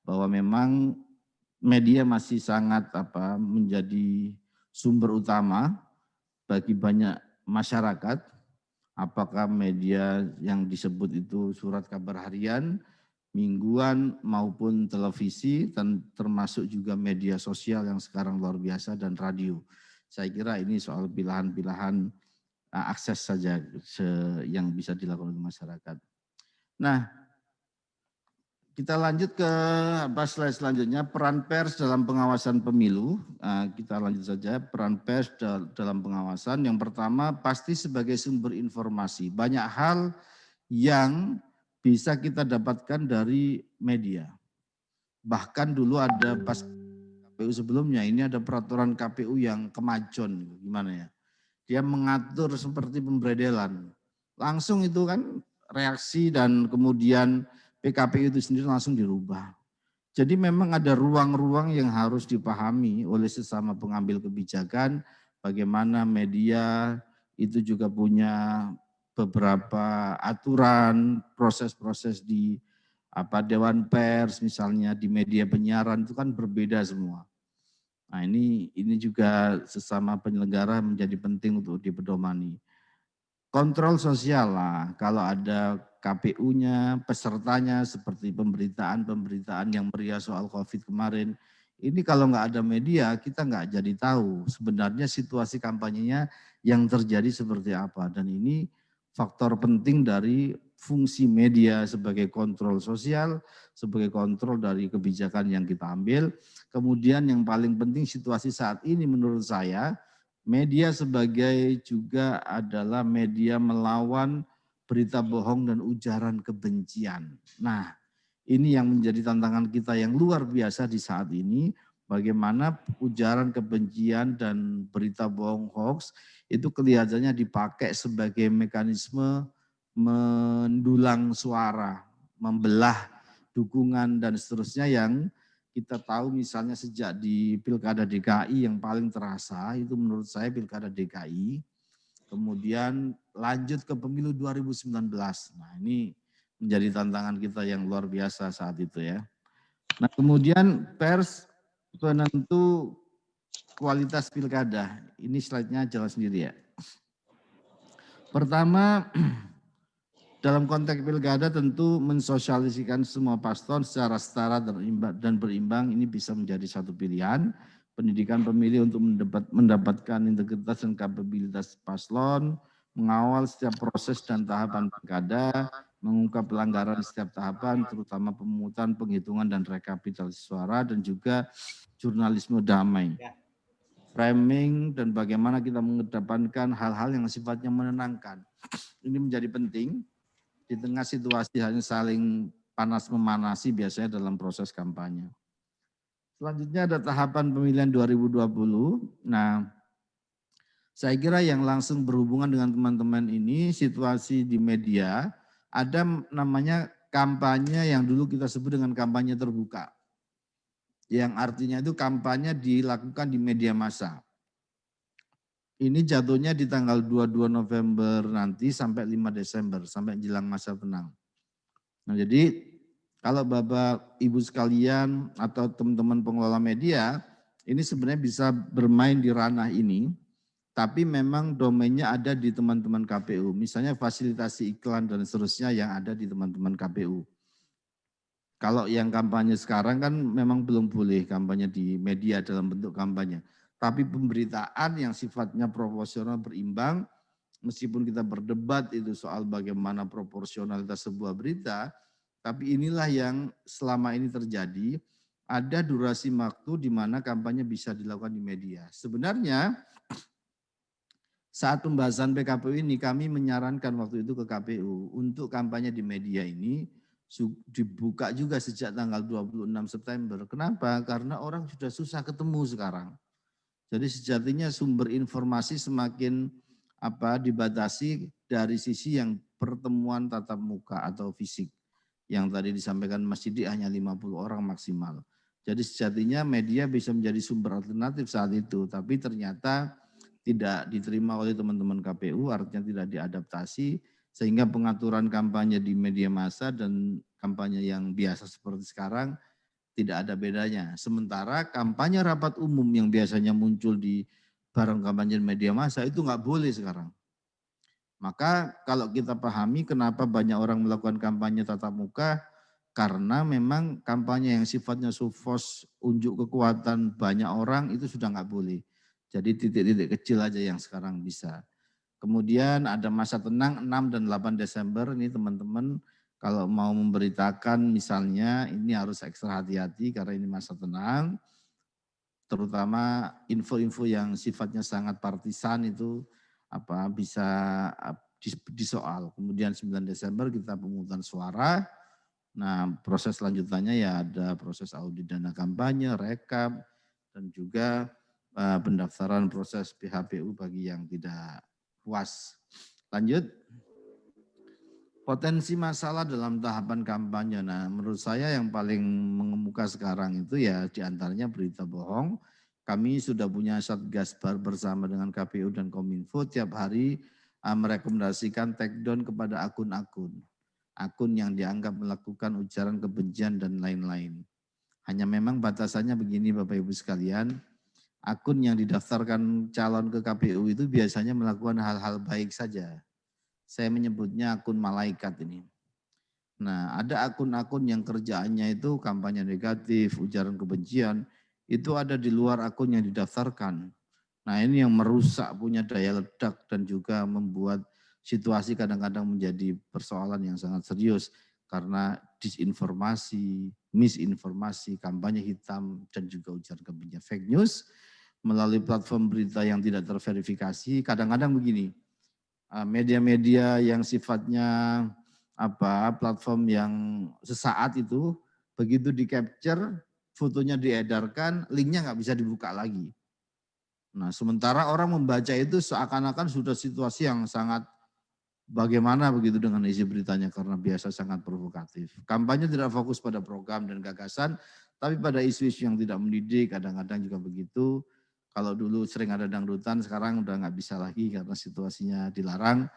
bahwa memang media masih sangat menjadi sumber utama bagi banyak masyarakat, apakah media yang disebut itu surat kabar harian, mingguan maupun televisi, dan termasuk juga media sosial yang sekarang luar biasa dan radio. Saya kira ini soal pilihan-pilihan akses saja yang bisa dilakukan oleh masyarakat. Nah, Kita lanjut ke slide selanjutnya, peran pers dalam pengawasan pemilu. Kita lanjut saja, peran pers dalam pengawasan. Yang pertama, pasti sebagai sumber informasi. Banyak hal yang bisa kita dapatkan dari media. Bahkan dulu ada pas KPU sebelumnya, ini ada peraturan KPU yang kemajon, gimana ya. Dia mengatur seperti pemberedelan. Langsung itu kan reaksi dan kemudian PKPU itu sendiri langsung dirubah. Jadi memang ada ruang-ruang yang harus dipahami oleh sesama pengambil kebijakan, bagaimana media itu juga punya beberapa aturan, proses-proses di Dewan Pers misalnya, di media penyiaran itu kan berbeda semua. Nah ini juga sesama penyelenggara menjadi penting untuk dipedomani. Kontrol sosial lah, kalau ada KPU-nya, pesertanya seperti pemberitaan yang meriah soal COVID kemarin. Ini kalau nggak ada media, kita nggak jadi tahu sebenarnya situasi kampanyenya yang terjadi seperti apa. Dan ini faktor penting dari fungsi media sebagai kontrol sosial, sebagai kontrol dari kebijakan yang kita ambil. Kemudian yang paling penting situasi saat ini menurut saya, media sebagai juga adalah media melawan berita bohong dan ujaran kebencian. Nah, ini yang menjadi tantangan kita yang luar biasa di saat ini. Bagaimana ujaran kebencian dan berita bohong hoax itu kelihatannya dipakai sebagai mekanisme mendulang suara, membelah dukungan dan seterusnya yang kita tahu misalnya sejak di Pilkada DKI yang paling terasa itu menurut saya Pilkada DKI, kemudian lanjut ke pemilu 2019. Nah ini menjadi tantangan kita yang luar biasa saat itu ya. Nah kemudian pers penentu kualitas pilkada. Ini slide-nya jelas sendiri ya. Pertama, dalam konteks pilkada tentu mensosialisasikan semua paslon secara setara dan berimbang ini bisa menjadi satu pilihan. Pendidikan pemilih untuk mendapatkan integritas dan kapabilitas paslon, mengawal setiap proses dan tahapan pilkada, mengungkap pelanggaran setiap tahapan, terutama pemungutan, penghitungan, dan rekapitulasi suara, dan juga jurnalisme damai. Framing dan bagaimana kita mengedepankan hal-hal yang sifatnya menenangkan. Ini menjadi penting. Di tengah situasi hanya saling panas memanasi biasanya dalam proses kampanye. Selanjutnya ada tahapan pemilihan 2020. Nah, saya kira yang langsung berhubungan dengan teman-teman ini situasi di media, ada namanya kampanye yang dulu kita sebut dengan kampanye terbuka. Yang artinya itu kampanye dilakukan di media massa. Ini jatuhnya di tanggal 22 November nanti sampai 5 Desember, sampai jelang masa tenang. Nah jadi kalau Bapak Ibu sekalian atau teman-teman pengelola media, ini sebenarnya bisa bermain di ranah ini, tapi memang domainnya ada di teman-teman KPU. Misalnya fasilitasi iklan dan seterusnya yang ada di teman-teman KPU. Kalau yang kampanye sekarang kan memang belum boleh kampanye di media dalam bentuk kampanye. Tapi pemberitaan yang sifatnya proporsional berimbang, meskipun kita berdebat itu soal bagaimana proporsionalitas sebuah berita, tapi inilah yang selama ini terjadi, ada durasi waktu di mana kampanye bisa dilakukan di media. Sebenarnya saat pembahasan PKPU ini kami menyarankan waktu itu ke KPU untuk kampanye di media ini dibuka juga sejak tanggal 26 September. Kenapa? Karena orang sudah susah ketemu sekarang. Jadi sejatinya sumber informasi semakin dibatasi dari sisi yang pertemuan tatap muka atau fisik. Yang tadi disampaikan Mas Didi hanya 50 orang maksimal. Jadi sejatinya media bisa menjadi sumber alternatif saat itu, tapi ternyata tidak diterima oleh teman-teman KPU, artinya tidak diadaptasi, sehingga pengaturan kampanye di media massa dan kampanye yang biasa seperti sekarang tidak ada bedanya. Sementara kampanye rapat umum yang biasanya muncul di bareng kampanye media massa itu nggak boleh sekarang. Maka kalau kita pahami kenapa banyak orang melakukan kampanye tatap muka, karena memang kampanye yang sifatnya sufos, unjuk kekuatan banyak orang itu sudah nggak boleh. Jadi titik-titik kecil aja yang sekarang bisa. Kemudian ada masa tenang 6 dan 8 Desember, ini teman-teman Kalau mau memberitakan misalnya ini harus ekstra hati-hati karena ini masa tenang, terutama info-info yang sifatnya sangat partisan itu bisa disoal. Kemudian 9 Desember kita pemungutan suara. Nah, proses lanjutannya ya ada proses audit dana kampanye, rekap, dan juga pendaftaran proses PHPU bagi yang tidak puas. Lanjut. Potensi masalah dalam tahapan kampanye. Nah, menurut saya yang paling mengemuka sekarang itu ya diantaranya berita bohong. Kami sudah punya Satgas bersama dengan KPU dan Kominfo tiap hari merekomendasikan take down kepada akun-akun. Akun yang dianggap melakukan ujaran kebencian dan lain-lain. Hanya memang batasannya begini Bapak Ibu sekalian, akun yang didaftarkan calon ke KPU itu biasanya melakukan hal-hal baik saja. Saya menyebutnya akun malaikat ini. Nah, ada akun-akun yang kerjaannya itu kampanye negatif, ujaran kebencian, itu ada di luar akun yang didaftarkan. Nah, ini yang merusak punya daya ledak dan juga membuat situasi kadang-kadang menjadi persoalan yang sangat serius karena disinformasi, misinformasi, kampanye hitam, dan juga ujaran kebencian, fake news melalui platform berita yang tidak terverifikasi. Kadang-kadang begini, media-media yang sifatnya platform yang sesaat itu begitu di capture, fotonya diedarkan, linknya nggak bisa dibuka lagi. Nah, sementara orang membaca itu seakan-akan sudah situasi yang sangat bagaimana begitu dengan isi beritanya karena biasa sangat provokatif. Kampanye tidak fokus pada program dan gagasan, tapi pada isu-isu yang tidak mendidik, kadang-kadang juga begitu. Kalau dulu sering ada dangdutan, sekarang udah nggak bisa lagi karena situasinya dilarang.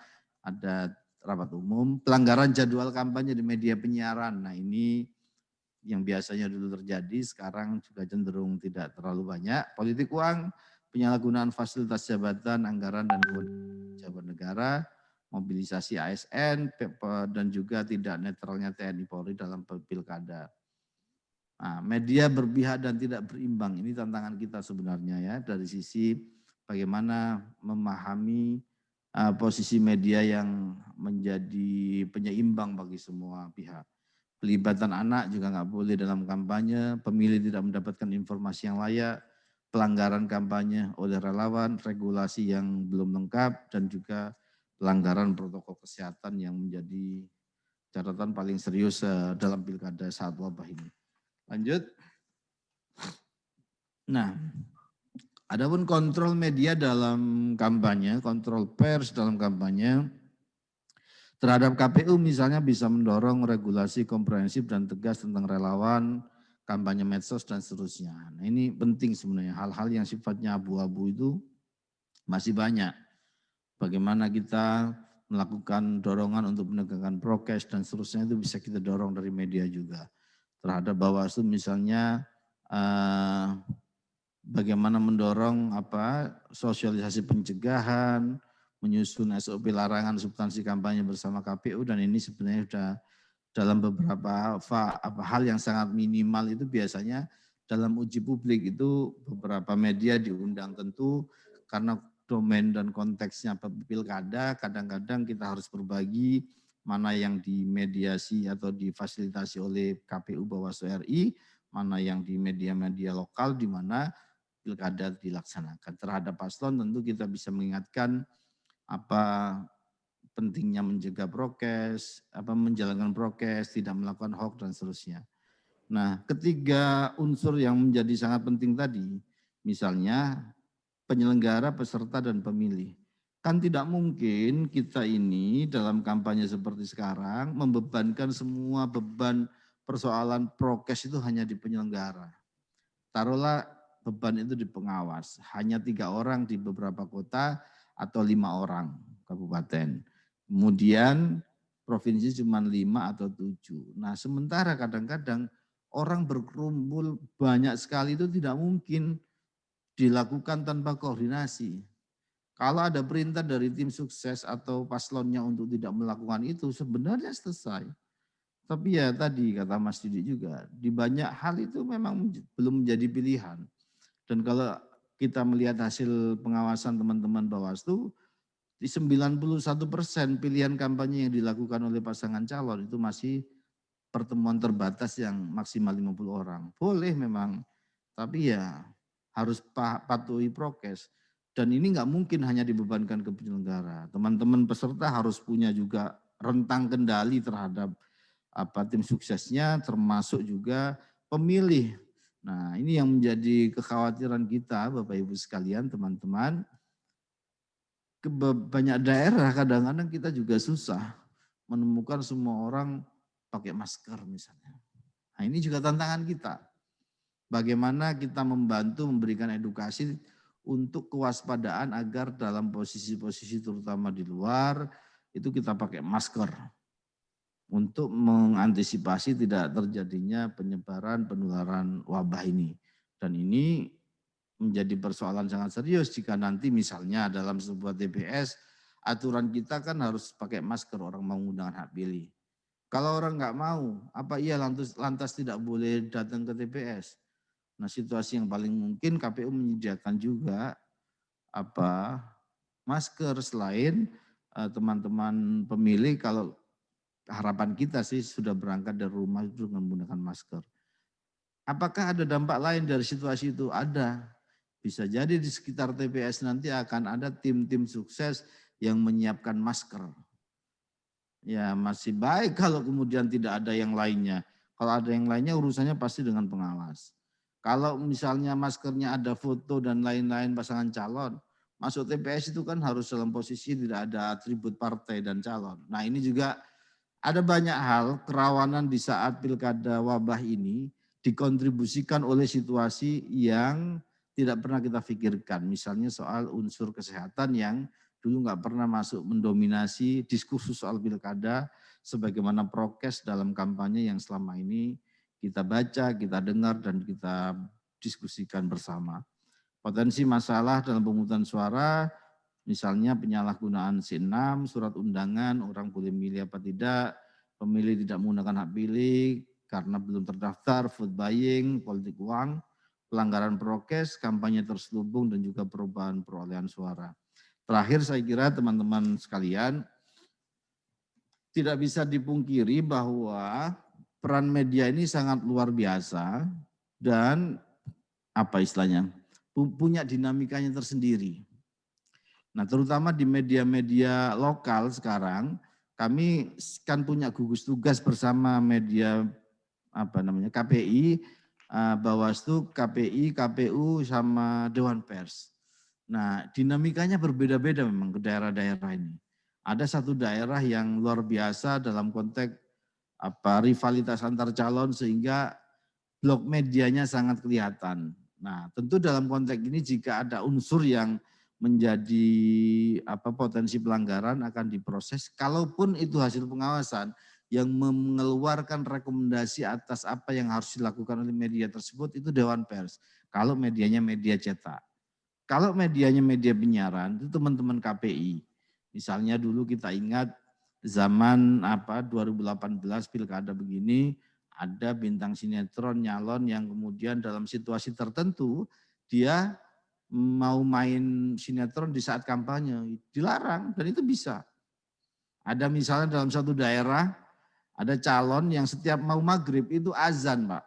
Ada rapat umum, pelanggaran jadwal kampanye di media penyiaran. Nah ini yang biasanya dulu terjadi, sekarang juga cenderung tidak terlalu banyak. Politik uang, penyalahgunaan fasilitas jabatan, anggaran dan pejabat negara, mobilisasi ASN, dan juga tidak netralnya TNI Polri dalam pilkada. Nah, media berpihak dan tidak berimbang, ini tantangan kita sebenarnya ya, dari sisi bagaimana memahami posisi media yang menjadi penyeimbang bagi semua pihak. Pelibatan anak juga nggak boleh dalam kampanye, pemilih tidak mendapatkan informasi yang layak, pelanggaran kampanye oleh relawan, regulasi yang belum lengkap, dan juga pelanggaran protokol kesehatan yang menjadi catatan paling serius dalam pilkada saat wabah ini. Lanjut. Nah, adapun kontrol media dalam kampanye, kontrol pers dalam kampanye, terhadap KPU misalnya bisa mendorong regulasi komprehensif dan tegas tentang relawan, kampanye medsos dan seterusnya. Nah ini penting sebenarnya, hal-hal yang sifatnya abu-abu itu masih banyak. Bagaimana kita melakukan dorongan untuk menegakkan prokes dan seterusnya itu bisa kita dorong dari media juga. Terhadap Bawaslu misalnya bagaimana mendorong sosialisasi pencegahan, menyusun SOP larangan substansi kampanye bersama KPU, dan ini sebenarnya sudah dalam beberapa hal yang sangat minimal itu biasanya dalam uji publik itu beberapa media diundang tentu karena domain dan konteksnya pilkada, kadang-kadang kita harus berbagi mana yang dimediasi atau difasilitasi oleh KPU Bawaslu RI, mana yang di media-media lokal di mana pilkada dilaksanakan. Terhadap paslon tentu kita bisa mengingatkan apa pentingnya menjaga prokes, menjalankan prokes, tidak melakukan hoax dan seterusnya. Nah, ketiga unsur yang menjadi sangat penting tadi, misalnya penyelenggara, peserta, dan pemilih. Kan tidak mungkin kita ini dalam kampanye seperti sekarang membebankan semua beban persoalan prokes itu hanya di penyelenggara. Taruhlah beban itu di pengawas, hanya 3 orang di beberapa kota atau 5 orang kabupaten. Kemudian provinsi cuma 5 atau 7. Nah sementara kadang-kadang orang berkerumpul banyak sekali itu tidak mungkin dilakukan tanpa koordinasi. Kalau ada perintah dari tim sukses atau paslonnya untuk tidak melakukan itu sebenarnya selesai. Tapi ya tadi kata Mas Didi juga, di banyak hal itu memang belum menjadi pilihan. Dan kalau kita melihat hasil pengawasan teman-teman Bawaslu, Di 91% pilihan kampanye yang dilakukan oleh pasangan calon itu masih pertemuan terbatas yang maksimal 50 orang. Boleh memang, tapi ya harus patuhi prokes. Dan ini nggak mungkin hanya dibebankan ke penyelenggara. Teman-teman peserta harus punya juga rentang kendali terhadap tim suksesnya, termasuk juga pemilih. Nah, ini yang menjadi kekhawatiran kita, Bapak Ibu sekalian, teman-teman. Ke banyak daerah kadang-kadang kita juga susah menemukan semua orang pakai masker misalnya. Nah, ini juga tantangan kita. Bagaimana kita membantu memberikan edukasi untuk kewaspadaan agar dalam posisi-posisi terutama di luar itu kita pakai masker untuk mengantisipasi tidak terjadinya penyebaran penularan wabah ini. Dan ini menjadi persoalan sangat serius jika nanti misalnya dalam sebuah TPS aturan kita kan harus pakai masker orang mau menggunakan hak pilih. Kalau orang nggak mau, apa iya lantas tidak boleh datang ke TPS? Nah, situasi yang paling mungkin KPU menyediakan juga masker selain teman-teman pemilih kalau harapan kita sih sudah berangkat dari rumah itu dengan menggunakan masker. Apakah ada dampak lain dari situasi itu? Ada. Bisa jadi di sekitar TPS nanti akan ada tim-tim sukses yang menyiapkan masker. Ya masih baik kalau kemudian tidak ada yang lainnya. Kalau ada yang lainnya urusannya pasti dengan pengawas. Kalau misalnya maskernya ada foto dan lain-lain pasangan calon, masuk TPS itu kan harus dalam posisi tidak ada atribut partai dan calon. Nah ini juga ada banyak hal kerawanan di saat pilkada wabah ini dikontribusikan oleh situasi yang tidak pernah kita pikirkan. Misalnya soal unsur kesehatan yang dulu nggak pernah masuk mendominasi diskursus soal pilkada sebagaimana prokes dalam kampanye yang selama ini kita baca, kita dengar, dan kita diskusikan bersama. Potensi masalah dalam pemungutan suara, misalnya penyalahgunaan C6, surat undangan, orang boleh milih apa tidak, pemilih tidak menggunakan hak pilih karena belum terdaftar, vote buying, politik uang, pelanggaran prokes, kampanye terselubung, dan juga perubahan perolehan suara. Terakhir saya kira teman-teman sekalian, tidak bisa dipungkiri bahwa peran media ini sangat luar biasa dan punya dinamikanya tersendiri. Nah terutama di media-media lokal sekarang, kami kan punya gugus tugas bersama media KPI, Bawaslu, KPI, KPU, sama Dewan Pers. Nah, dinamikanya berbeda-beda memang ke daerah-daerah ini. Ada satu daerah yang luar biasa dalam konteks rivalitas antar calon sehingga blok medianya sangat kelihatan. Nah, tentu dalam konteks ini jika ada unsur yang menjadi potensi pelanggaran akan diproses. Kalaupun itu hasil pengawasan, yang mengeluarkan rekomendasi atas apa yang harus dilakukan oleh media tersebut itu Dewan Pers. Kalau medianya media cetak. Kalau medianya media penyiaran itu teman-teman KPI. Misalnya dulu kita ingat zaman 2018 pilkada begini ada bintang sinetron nyalon yang kemudian dalam situasi tertentu dia mau main sinetron di saat kampanye dilarang dan itu bisa. Ada misalnya dalam satu daerah ada calon yang setiap mau maghrib itu azan, Pak.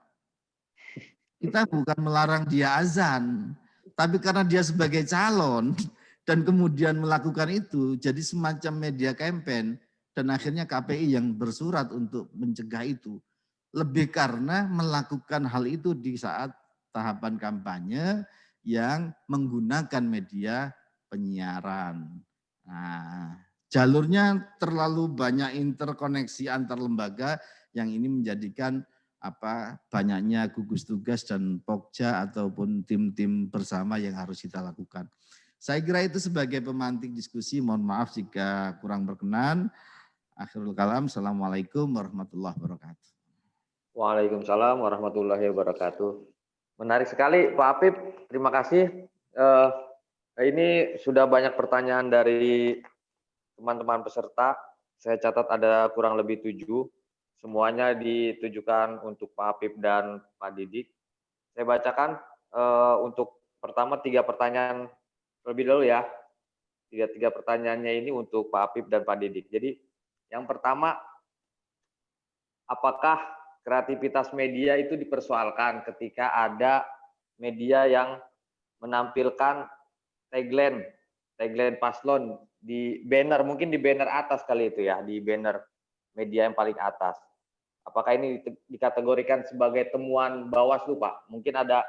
Kita bukan melarang dia azan, tapi karena dia sebagai calon dan kemudian melakukan itu jadi semacam media campaign dan akhirnya KPI yang bersurat untuk mencegah itu. Lebih karena melakukan hal itu di saat tahapan kampanye yang menggunakan media penyiaran. Nah, jalurnya terlalu banyak interkoneksi antar lembaga yang ini menjadikan banyaknya gugus tugas dan pokja ataupun tim-tim bersama yang harus kita lakukan. Saya kira itu sebagai pemantik diskusi. Mohon maaf jika kurang berkenan. Akhirul kalam. Assalamualaikum warahmatullahi wabarakatuh. Waalaikumsalam warahmatullahi wabarakatuh. Menarik sekali Pak Apip. Terima kasih. Ini sudah banyak pertanyaan dari teman-teman peserta, saya catat ada kurang lebih 7. Semuanya ditujukan untuk Pak Apip dan Pak Didik. Saya bacakan untuk pertama 3 pertanyaan terlebih dahulu ya. tiga pertanyaannya ini untuk Pak Apip dan Pak Didik. Jadi yang pertama, apakah kreativitas media itu dipersoalkan ketika ada media yang menampilkan tagline paslon di banner, mungkin di banner atas kali itu ya, di banner media yang paling atas. Apakah ini dikategorikan sebagai temuan Bawaslu, Pak? Mungkin ada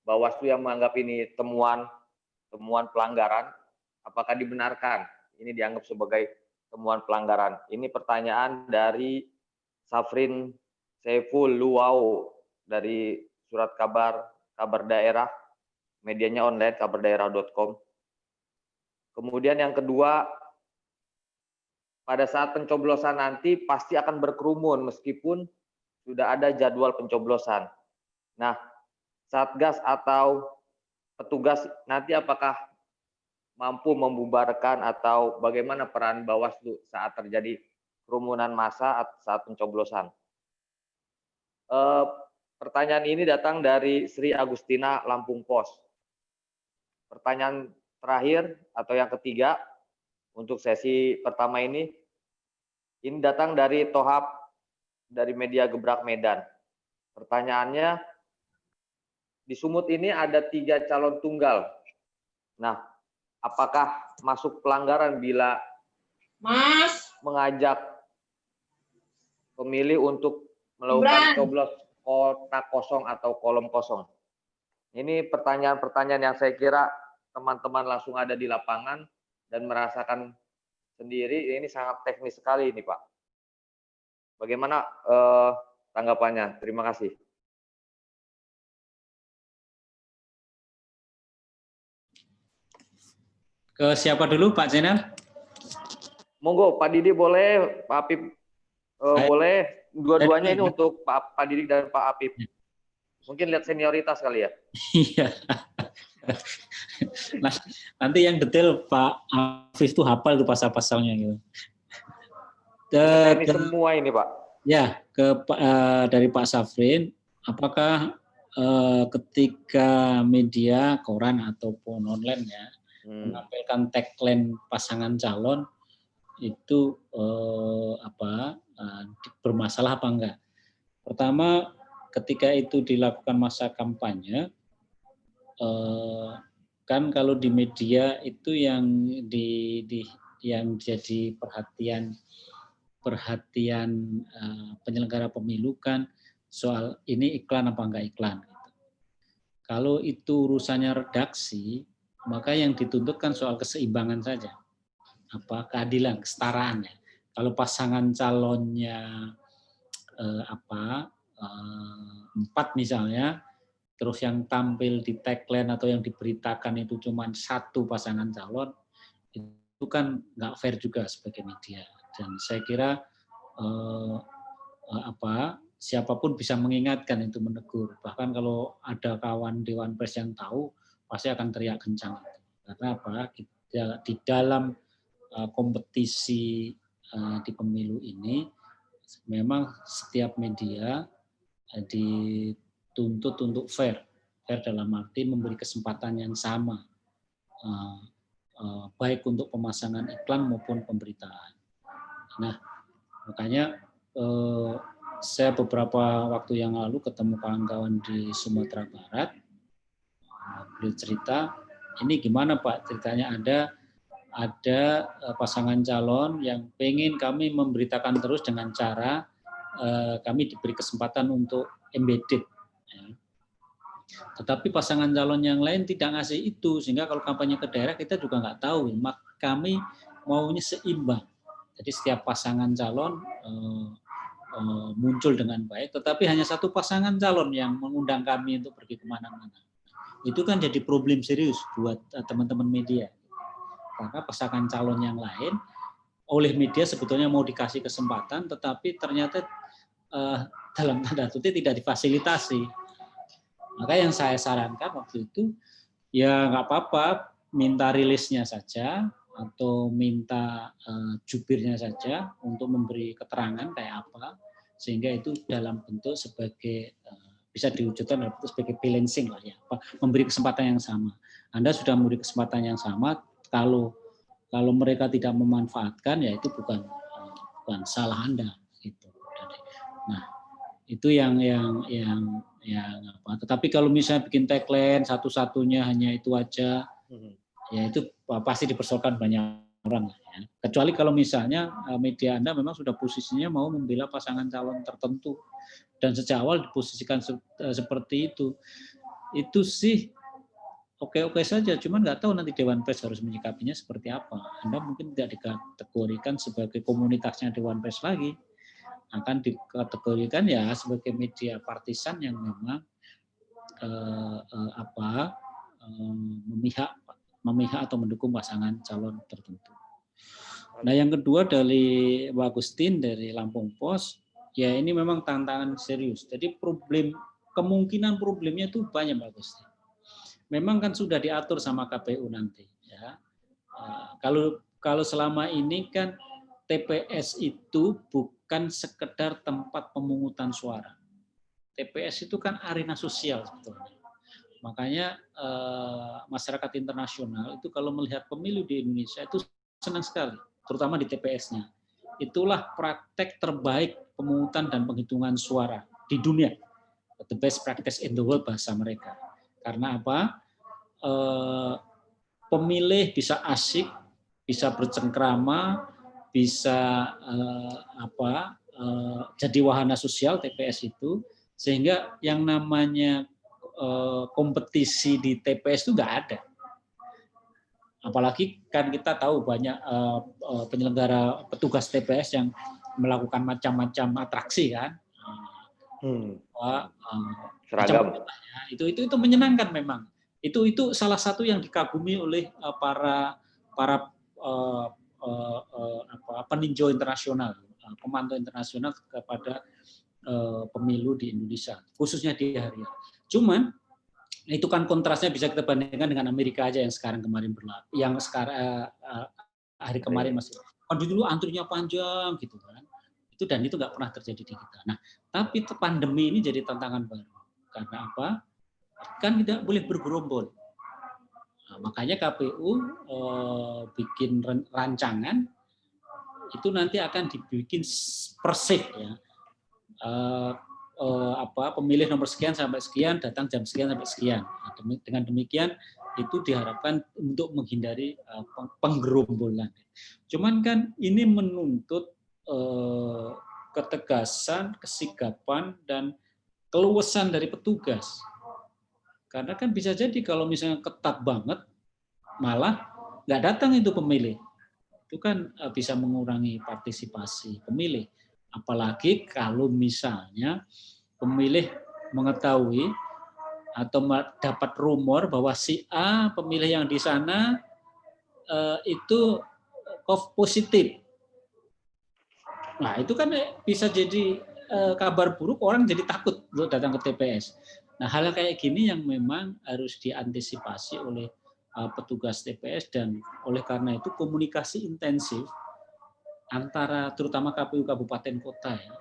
Bawaslu yang menganggap ini temuan pelanggaran. Apakah dibenarkan ini dianggap sebagai temuan pelanggaran? Ini pertanyaan dari Safrin Saiful Luwau dari surat kabar daerah, medianya online kabardaerah.com. Kemudian yang kedua, pada saat pencoblosan nanti pasti akan berkerumun meskipun sudah ada jadwal pencoblosan. Nah, Satgas atau petugas nanti apakah mampu membubarkan atau bagaimana peran Bawaslu saat terjadi kerumunan massa saat pencoblosan? Pertanyaan ini datang dari Sri Agustina Lampung Pos. Pertanyaan terakhir atau yang ketiga untuk sesi pertama ini datang dari Tohab dari media Gebrak Medan. Pertanyaannya, di Sumut ini ada 3 calon tunggal. Nah, apakah masuk pelanggaran bila mengajak pemilih untuk melakukan coblos kotak kosong atau kolom kosong? Ini pertanyaan-pertanyaan yang saya kira teman-teman langsung ada di lapangan dan merasakan sendiri. Ini sangat teknis sekali ini, Pak. Bagaimana tanggapannya? Terima kasih. Ke siapa dulu, Pak Zainal? Monggo, Pak Didi boleh, Pak Apip boleh. Dua-duanya ini untuk Pak Didi dan Pak Apip. Mungkin lihat senioritas kali ya. Iya. Nah, nanti yang detail Pak Afif itu hafal tuh pasal-pasalnya gitu. Ini semua ini, Pak. Ya, dari Pak Safrin, apakah ketika media koran ataupun online ya menampilkan tagline pasangan calon itu bermasalah apa enggak? Pertama, ketika itu dilakukan masa kampanye, kan kalau di media itu yang yang jadi perhatian penyelenggara pemilu kan soal ini iklan apa enggak iklan. Kalau itu urusannya redaksi, maka yang dituntut kan soal keseimbangan saja, keadilan, kesetaraan ya. Kalau pasangan calonnya 4 misalnya, terus yang tampil di tagline atau yang diberitakan itu cuma 1 pasangan calon, itu kan nggak fair juga sebagai media. Dan saya kira siapapun bisa mengingatkan itu, menegur. Bahkan kalau ada kawan Dewan Pers yang tahu, pasti akan teriak kencang. Karena di dalam kompetisi di pemilu ini, memang setiap media dituntut untuk fair dalam arti memberi kesempatan yang sama, baik untuk pemasangan iklan maupun pemberitaan. Nah, makanya saya beberapa waktu yang lalu ketemu kawan-kawan di Sumatera Barat, beliau cerita, ini gimana Pak ceritanya, ada pasangan calon yang pengen kami memberitakan terus dengan cara kami diberi kesempatan untuk embedded. Ya. Tetapi pasangan calon yang lain tidak ngasih itu, sehingga kalau kampanye ke daerah kita juga nggak tahu. Kami maunya seimbang. Jadi setiap pasangan calon muncul dengan baik, tetapi hanya 1 pasangan calon yang mengundang kami untuk pergi kemana-mana. Itu kan jadi problem serius buat teman-teman media. Karena pasangan calon yang lain oleh media sebetulnya mau dikasih kesempatan, tetapi ternyata dalam tanda kutip tidak difasilitasi. Maka yang saya sarankan waktu itu, ya nggak apa-apa, minta rilisnya saja atau minta jubirnya saja untuk memberi keterangan kayak apa, sehingga itu dalam bentuk sebagai bisa diwujudkan dalam bentuk sebagai balancing lah ya, memberi kesempatan yang sama. Anda sudah memberi kesempatan yang sama, kalau Kalau mereka tidak memanfaatkan, ya itu bukan salah Anda gitu. Nah, itu yang apa. Tetapi kalau misalnya bikin tagline satu-satunya hanya itu aja, ya itu pasti dipersoalkan banyak orang. Ya. Kecuali kalau misalnya media Anda memang sudah posisinya mau membela pasangan calon tertentu dan sejak awal diposisikan seperti itu sih oke-oke saja, cuman nggak tahu nanti Dewan Pers harus menyikapinya seperti apa. Anda mungkin tidak dikategorikan sebagai komunitasnya Dewan Pers lagi, akan dikategorikan ya sebagai media partisan yang memang memihak atau mendukung pasangan calon tertentu. Nah, yang kedua dari Pak Agustin dari Lampung Pos, ya ini memang tantangan serius. Jadi kemungkinan problemnya itu banyak Pak Agustin. Memang kan sudah diatur sama KPU nanti. Ya. Kalau selama ini kan TPS itu bukan sekedar tempat pemungutan suara. TPS itu kan arena sosial sebetulnya. Makanya masyarakat internasional itu kalau melihat pemilu di Indonesia itu senang sekali, terutama di TPS-nya. Itulah praktek terbaik pemungutan dan penghitungan suara di dunia. The best practice in the world bahasa mereka. Karena apa? Pemilih bisa asik, bisa bercengkrama, bisa jadi wahana sosial TPS itu, sehingga yang namanya kompetisi di TPS itu nggak ada. Apalagi kan kita tahu banyak penyelenggara petugas TPS yang melakukan macam-macam atraksi kan. Seragam. Itu menyenangkan memang. Itu salah satu yang dikagumi oleh para peninjau internasional, pemantau internasional kepada pemilu di Indonesia, khususnya di hari. Cuman itu kan kontrasnya bisa kita bandingkan dengan Amerika aja yang kemarin hari kemarin masih. Dulu antrinya panjang gitu kan. Dan itu nggak pernah terjadi di kita. Nah, tapi pandemi ini jadi tantangan baru. Karena apa? Kan tidak boleh bergerombol. Nah, makanya KPU bikin rancangan itu nanti akan dibikin per shift ya. Pemilih nomor sekian sampai sekian datang jam sekian sampai sekian. Nah, dengan demikian itu diharapkan untuk menghindari penggerombolan. Cuman kan ini menuntut ketegasan, kesigapan dan keluasan dari petugas. Karena kan bisa jadi kalau misalnya ketat banget, malah nggak datang itu pemilih. Itu kan bisa mengurangi partisipasi pemilih. Apalagi kalau misalnya pemilih mengetahui atau dapat rumor bahwa si A pemilih yang di sana itu positif. Nah, itu kan bisa jadi kabar buruk, orang jadi takut untuk datang ke TPS. Nah, hal kayak gini yang memang harus diantisipasi oleh petugas TPS dan oleh karena itu komunikasi intensif antara terutama KPU kabupaten kota ya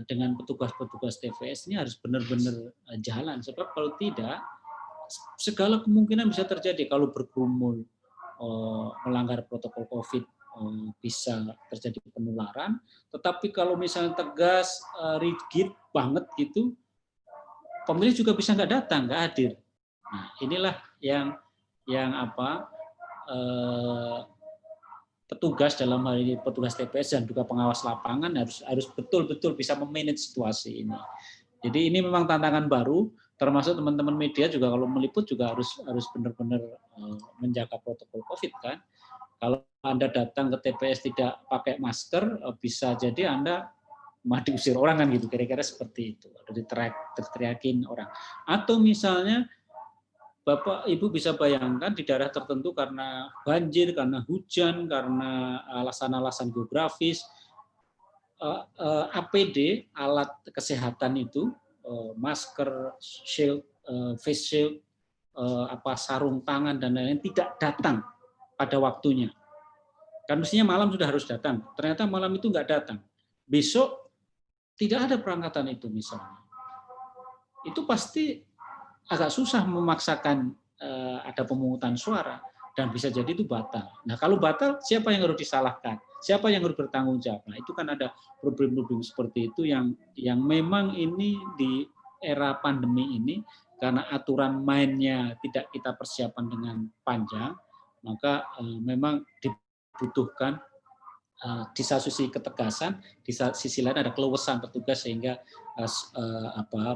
dengan petugas-petugas TPS ini harus benar-benar jalan. Sebab kalau tidak, segala kemungkinan bisa terjadi kalau berkerumun melanggar protokol COVID. Bisa terjadi penularan, tetapi kalau misalnya tegas, rigid banget gitu, pemilih juga bisa nggak datang, nggak hadir. Nah, inilah yang petugas dalam hal ini petugas TPS dan juga pengawas lapangan harus betul-betul bisa memanage situasi ini. Jadi ini memang tantangan baru, termasuk teman-teman media juga kalau meliput juga harus benar-benar menjaga protokol COVID kan. Kalau Anda datang ke TPS tidak pakai masker, bisa jadi Anda mau diusir orang kan gitu, kira-kira seperti itu. Ada diteriakin orang. Atau misalnya Bapak Ibu bisa bayangkan di daerah tertentu karena banjir, karena hujan, karena alasan-alasan geografis, APD, alat kesehatan itu, masker, shield, face shield, sarung tangan dan lain-lain tidak datang pada waktunya. Kan mestinya malam sudah harus datang. Ternyata malam itu nggak datang. Besok tidak ada perangkatan itu misalnya. Itu pasti agak susah memaksakan ada pemungutan suara. dan bisa jadi itu batal. Nah, kalau batal, siapa yang harus disalahkan? Siapa yang harus bertanggung jawab? Nah, itu kan ada problem-problem seperti itu yang memang ini di era pandemi ini, karena aturan mainnya tidak kita persiapkan dengan panjang, maka memang dibutuhkan di satu sisi ketegasan, di sisi lain ada keluasan petugas sehingga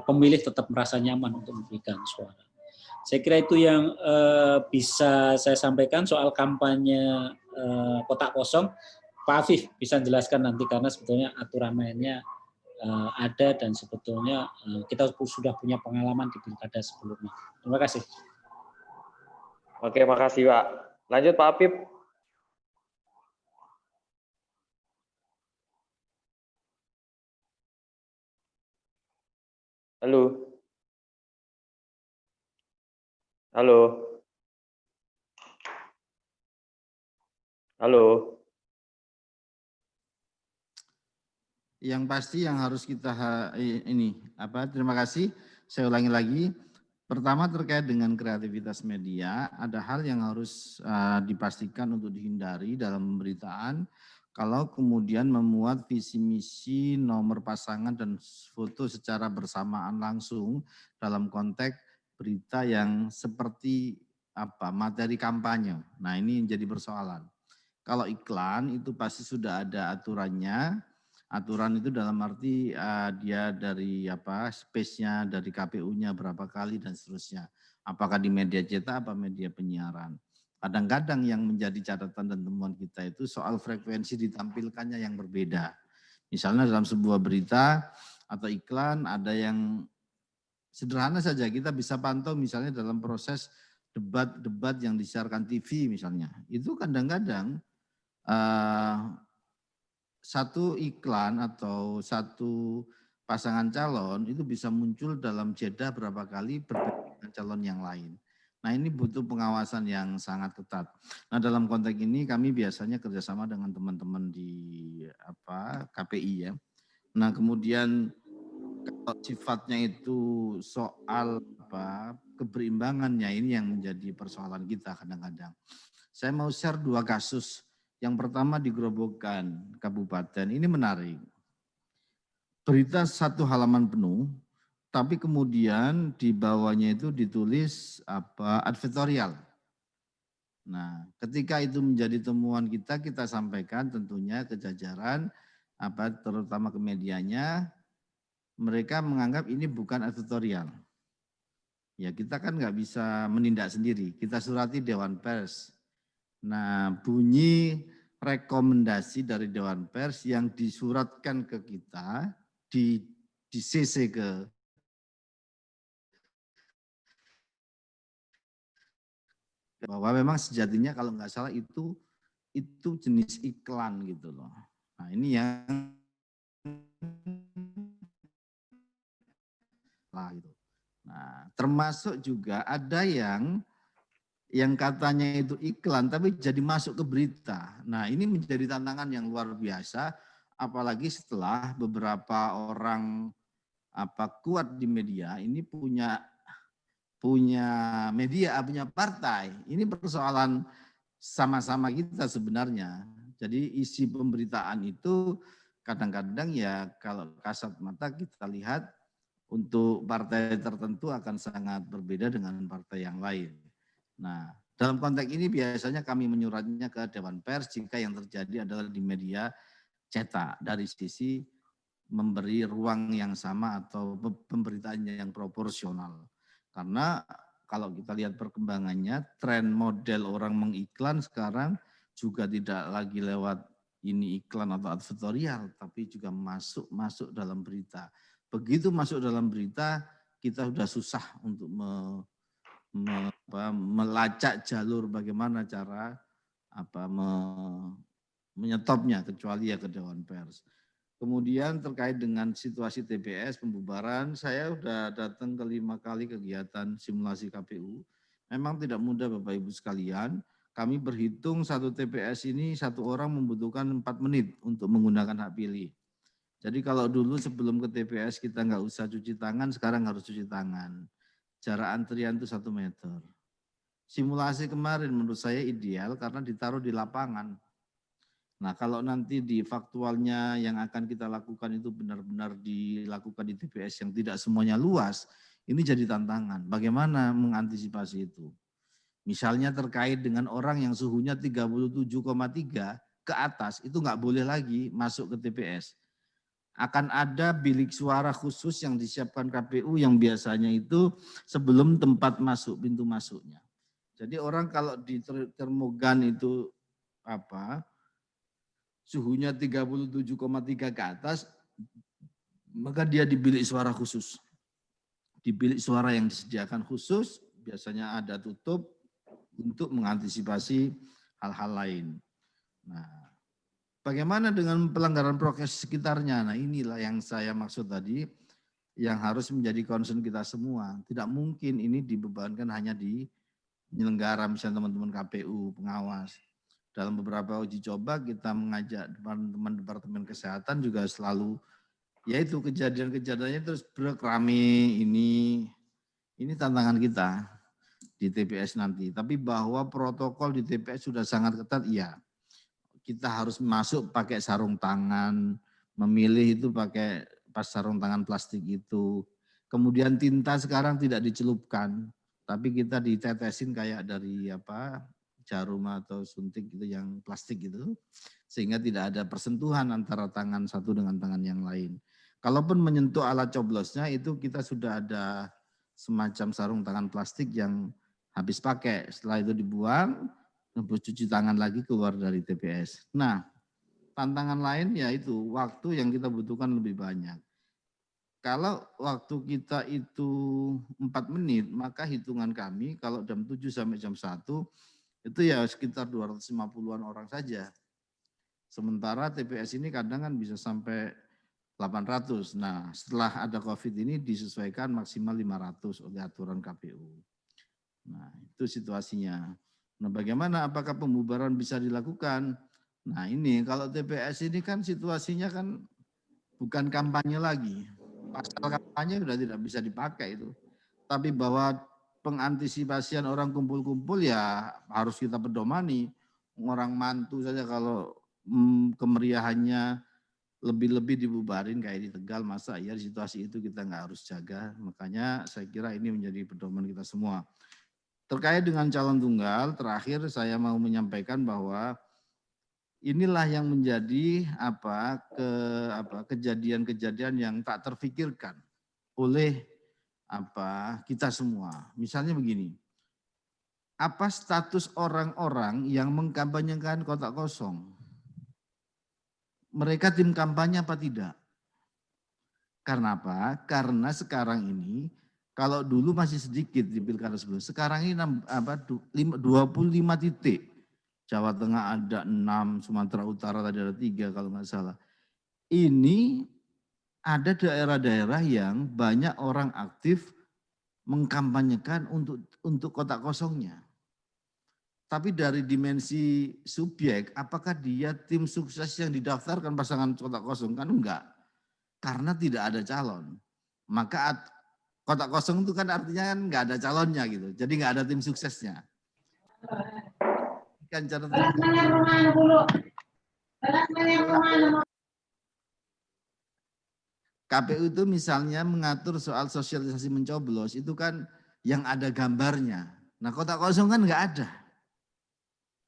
pemilih tetap merasa nyaman untuk memberikan suara. Saya kira itu yang bisa saya sampaikan soal kampanye kotak kosong. Pak Afif bisa jelaskan nanti karena sebetulnya aturan mainnya ada dan sebetulnya kita sudah punya pengalaman di pilkada sebelumnya. Terima kasih. Oke, makasih Pak. Lanjut Pak Afif. Halo. Halo. Halo. Yang pasti yang harus kita terima kasih. Saya ulangi lagi. Pertama terkait dengan kreativitas media, ada hal yang harus dipastikan untuk dihindari dalam pemberitaan. Kalau kemudian memuat visi misi, nomor pasangan dan foto secara bersamaan langsung dalam konteks berita yang seperti materi kampanye. Nah, ini jadi persoalan. Kalau iklan itu pasti sudah ada aturannya. Aturan itu dalam arti dia dari space-nya, dari KPU-nya berapa kali dan seterusnya. Apakah di media cetak, apa media penyiaran. Kadang-kadang yang menjadi catatan dan temuan kita itu soal frekuensi ditampilkannya yang berbeda. Misalnya dalam sebuah berita atau iklan ada yang sederhana saja, kita bisa pantau misalnya dalam proses debat-debat yang disiarkan TV misalnya. Itu kadang-kadang satu iklan atau satu pasangan calon itu bisa muncul dalam jeda berapa kali berbeda dengan calon yang lain. Nah, ini butuh pengawasan yang sangat ketat. Nah, dalam konteks ini kami biasanya kerjasama dengan teman-teman di KPI ya. Nah, kemudian kalau sifatnya itu soal keberimbangannya ini yang menjadi persoalan kita kadang-kadang. Saya mau share 2 kasus. Yang pertama di Grobogan, Kabupaten. Ini menarik. Berita 1 halaman penuh, tapi kemudian di bawahnya itu ditulis advertorial. Nah, ketika itu menjadi temuan kita sampaikan tentunya ke jajaran, terutama ke medianya, mereka menganggap ini bukan advertorial. Ya, kita kan nggak bisa menindak sendiri, kita surati Dewan Pers. Nah, bunyi rekomendasi dari Dewan Pers yang disuratkan ke kita, di CC ke bahwa memang sejatinya kalau nggak salah itu jenis iklan gitu loh. Nah, ini yang gitu. Nah, termasuk juga ada yang katanya itu iklan tapi jadi masuk ke berita. Nah, ini menjadi tantangan yang luar biasa apalagi setelah beberapa orang kuat di media ini punya media, punya partai. Ini persoalan sama-sama kita sebenarnya. Jadi isi pemberitaan itu kadang-kadang ya kalau kasat mata kita lihat untuk partai tertentu akan sangat berbeda dengan partai yang lain. Nah, dalam konteks ini biasanya kami menyuratnya ke Dewan Pers jika yang terjadi adalah di media cetak dari sisi memberi ruang yang sama atau pemberitaannya yang proporsional. Karena kalau kita lihat perkembangannya, tren model orang mengiklan sekarang juga tidak lagi lewat ini iklan atau advertorial, tapi juga masuk dalam berita. Begitu masuk dalam berita, kita sudah susah untuk melacak jalur bagaimana cara menyetopnya kecuali ya ke Dewan Pers. Kemudian terkait dengan situasi TPS pembubaran, saya sudah datang ke 5 kali kegiatan simulasi KPU. Memang tidak mudah Bapak Ibu sekalian. Kami berhitung satu TPS ini satu orang membutuhkan 4 menit untuk menggunakan hak pilih. Jadi kalau dulu sebelum ke TPS kita nggak usah cuci tangan, sekarang harus cuci tangan. Jarak antrian itu 1 meter. Simulasi kemarin menurut saya ideal karena ditaruh di lapangan. Nah, kalau nanti di faktualnya yang akan kita lakukan itu benar-benar dilakukan di TPS yang tidak semuanya luas, ini jadi tantangan. Bagaimana mengantisipasi itu? Misalnya terkait dengan orang yang suhunya 37,3 ke atas, itu nggak boleh lagi masuk ke TPS. Akan ada bilik suara khusus yang disiapkan KPU yang biasanya itu sebelum tempat masuk, pintu masuknya. Jadi orang kalau di termogan itu suhunya 37,3 ke atas, maka dia di bilik suara khusus. Di bilik suara yang disediakan khusus, biasanya ada tutup untuk mengantisipasi hal-hal lain. Nah, bagaimana dengan pelanggaran prokes sekitarnya? Nah, inilah yang saya maksud tadi, yang harus menjadi concern kita semua. Tidak mungkin ini dibebankan hanya di penyelenggara, misalnya teman-teman KPU, pengawas. Dalam beberapa uji coba kita mengajak teman-teman Departemen Kesehatan juga selalu, yaitu kejadian-kejadiannya terus rame ini tantangan kita di TPS nanti. Tapi bahwa protokol di TPS sudah sangat ketat, iya. Kita harus masuk pakai sarung tangan, memilih itu pakai sarung tangan plastik itu. Kemudian tinta sekarang tidak dicelupkan, tapi kita ditetesin kayak dari jarum atau suntik gitu yang plastik gitu, sehingga tidak ada persentuhan antara tangan satu dengan tangan yang lain. Kalaupun menyentuh alat coblosnya itu kita sudah ada semacam sarung tangan plastik yang habis pakai, setelah itu dibuang, terus cuci tangan lagi keluar dari TPS. Nah, tantangan lain yaitu waktu yang kita butuhkan lebih banyak. Kalau waktu kita itu 4 menit, maka hitungan kami kalau jam 7 sampai jam 1 itu ya sekitar 250-an orang saja. Sementara TPS ini kadang kan bisa sampai 800. Nah, setelah ada COVID ini disesuaikan maksimal 500 oleh aturan KPU. Nah, itu situasinya. Nah, bagaimana apakah pembubaran bisa dilakukan? Nah, ini kalau TPS ini kan situasinya kan bukan kampanye lagi. Pasal kampanye sudah tidak bisa dipakai itu. Tapi bahwa pengantisipasian orang kumpul-kumpul ya harus kita pedomani. Orang mantu saja kalau kemeriahannya lebih-lebih dibubarin kayak di Tegal, masa ya di situasi itu kita nggak harus jaga. Makanya saya kira ini menjadi pedoman kita semua. Terkait dengan calon tunggal, terakhir saya mau menyampaikan bahwa inilah yang menjadi kejadian-kejadian yang tak terfikirkan oleh kita semua. Misalnya begini, apa status orang-orang yang mengkampanyekan kotak kosong? Mereka tim kampanye apa tidak? Karena apa? Karena sekarang ini, kalau dulu masih sedikit di pilkada sebelum, sekarang ini 25 titik. Jawa Tengah ada 6, Sumatera Utara tadi ada 3 kalau nggak salah. Ini ada daerah-daerah yang banyak orang aktif mengkampanyekan untuk kotak kosongnya. Tapi dari dimensi subjek, apakah dia tim sukses yang didaftarkan pasangan kotak kosong? Kan enggak, karena tidak ada calon. Maka kotak kosong itu kan artinya kan enggak ada calonnya gitu, jadi enggak ada tim suksesnya. Kan KPU itu misalnya mengatur soal sosialisasi mencoblos itu kan yang ada gambarnya. Nah, kotak kosong kan enggak ada.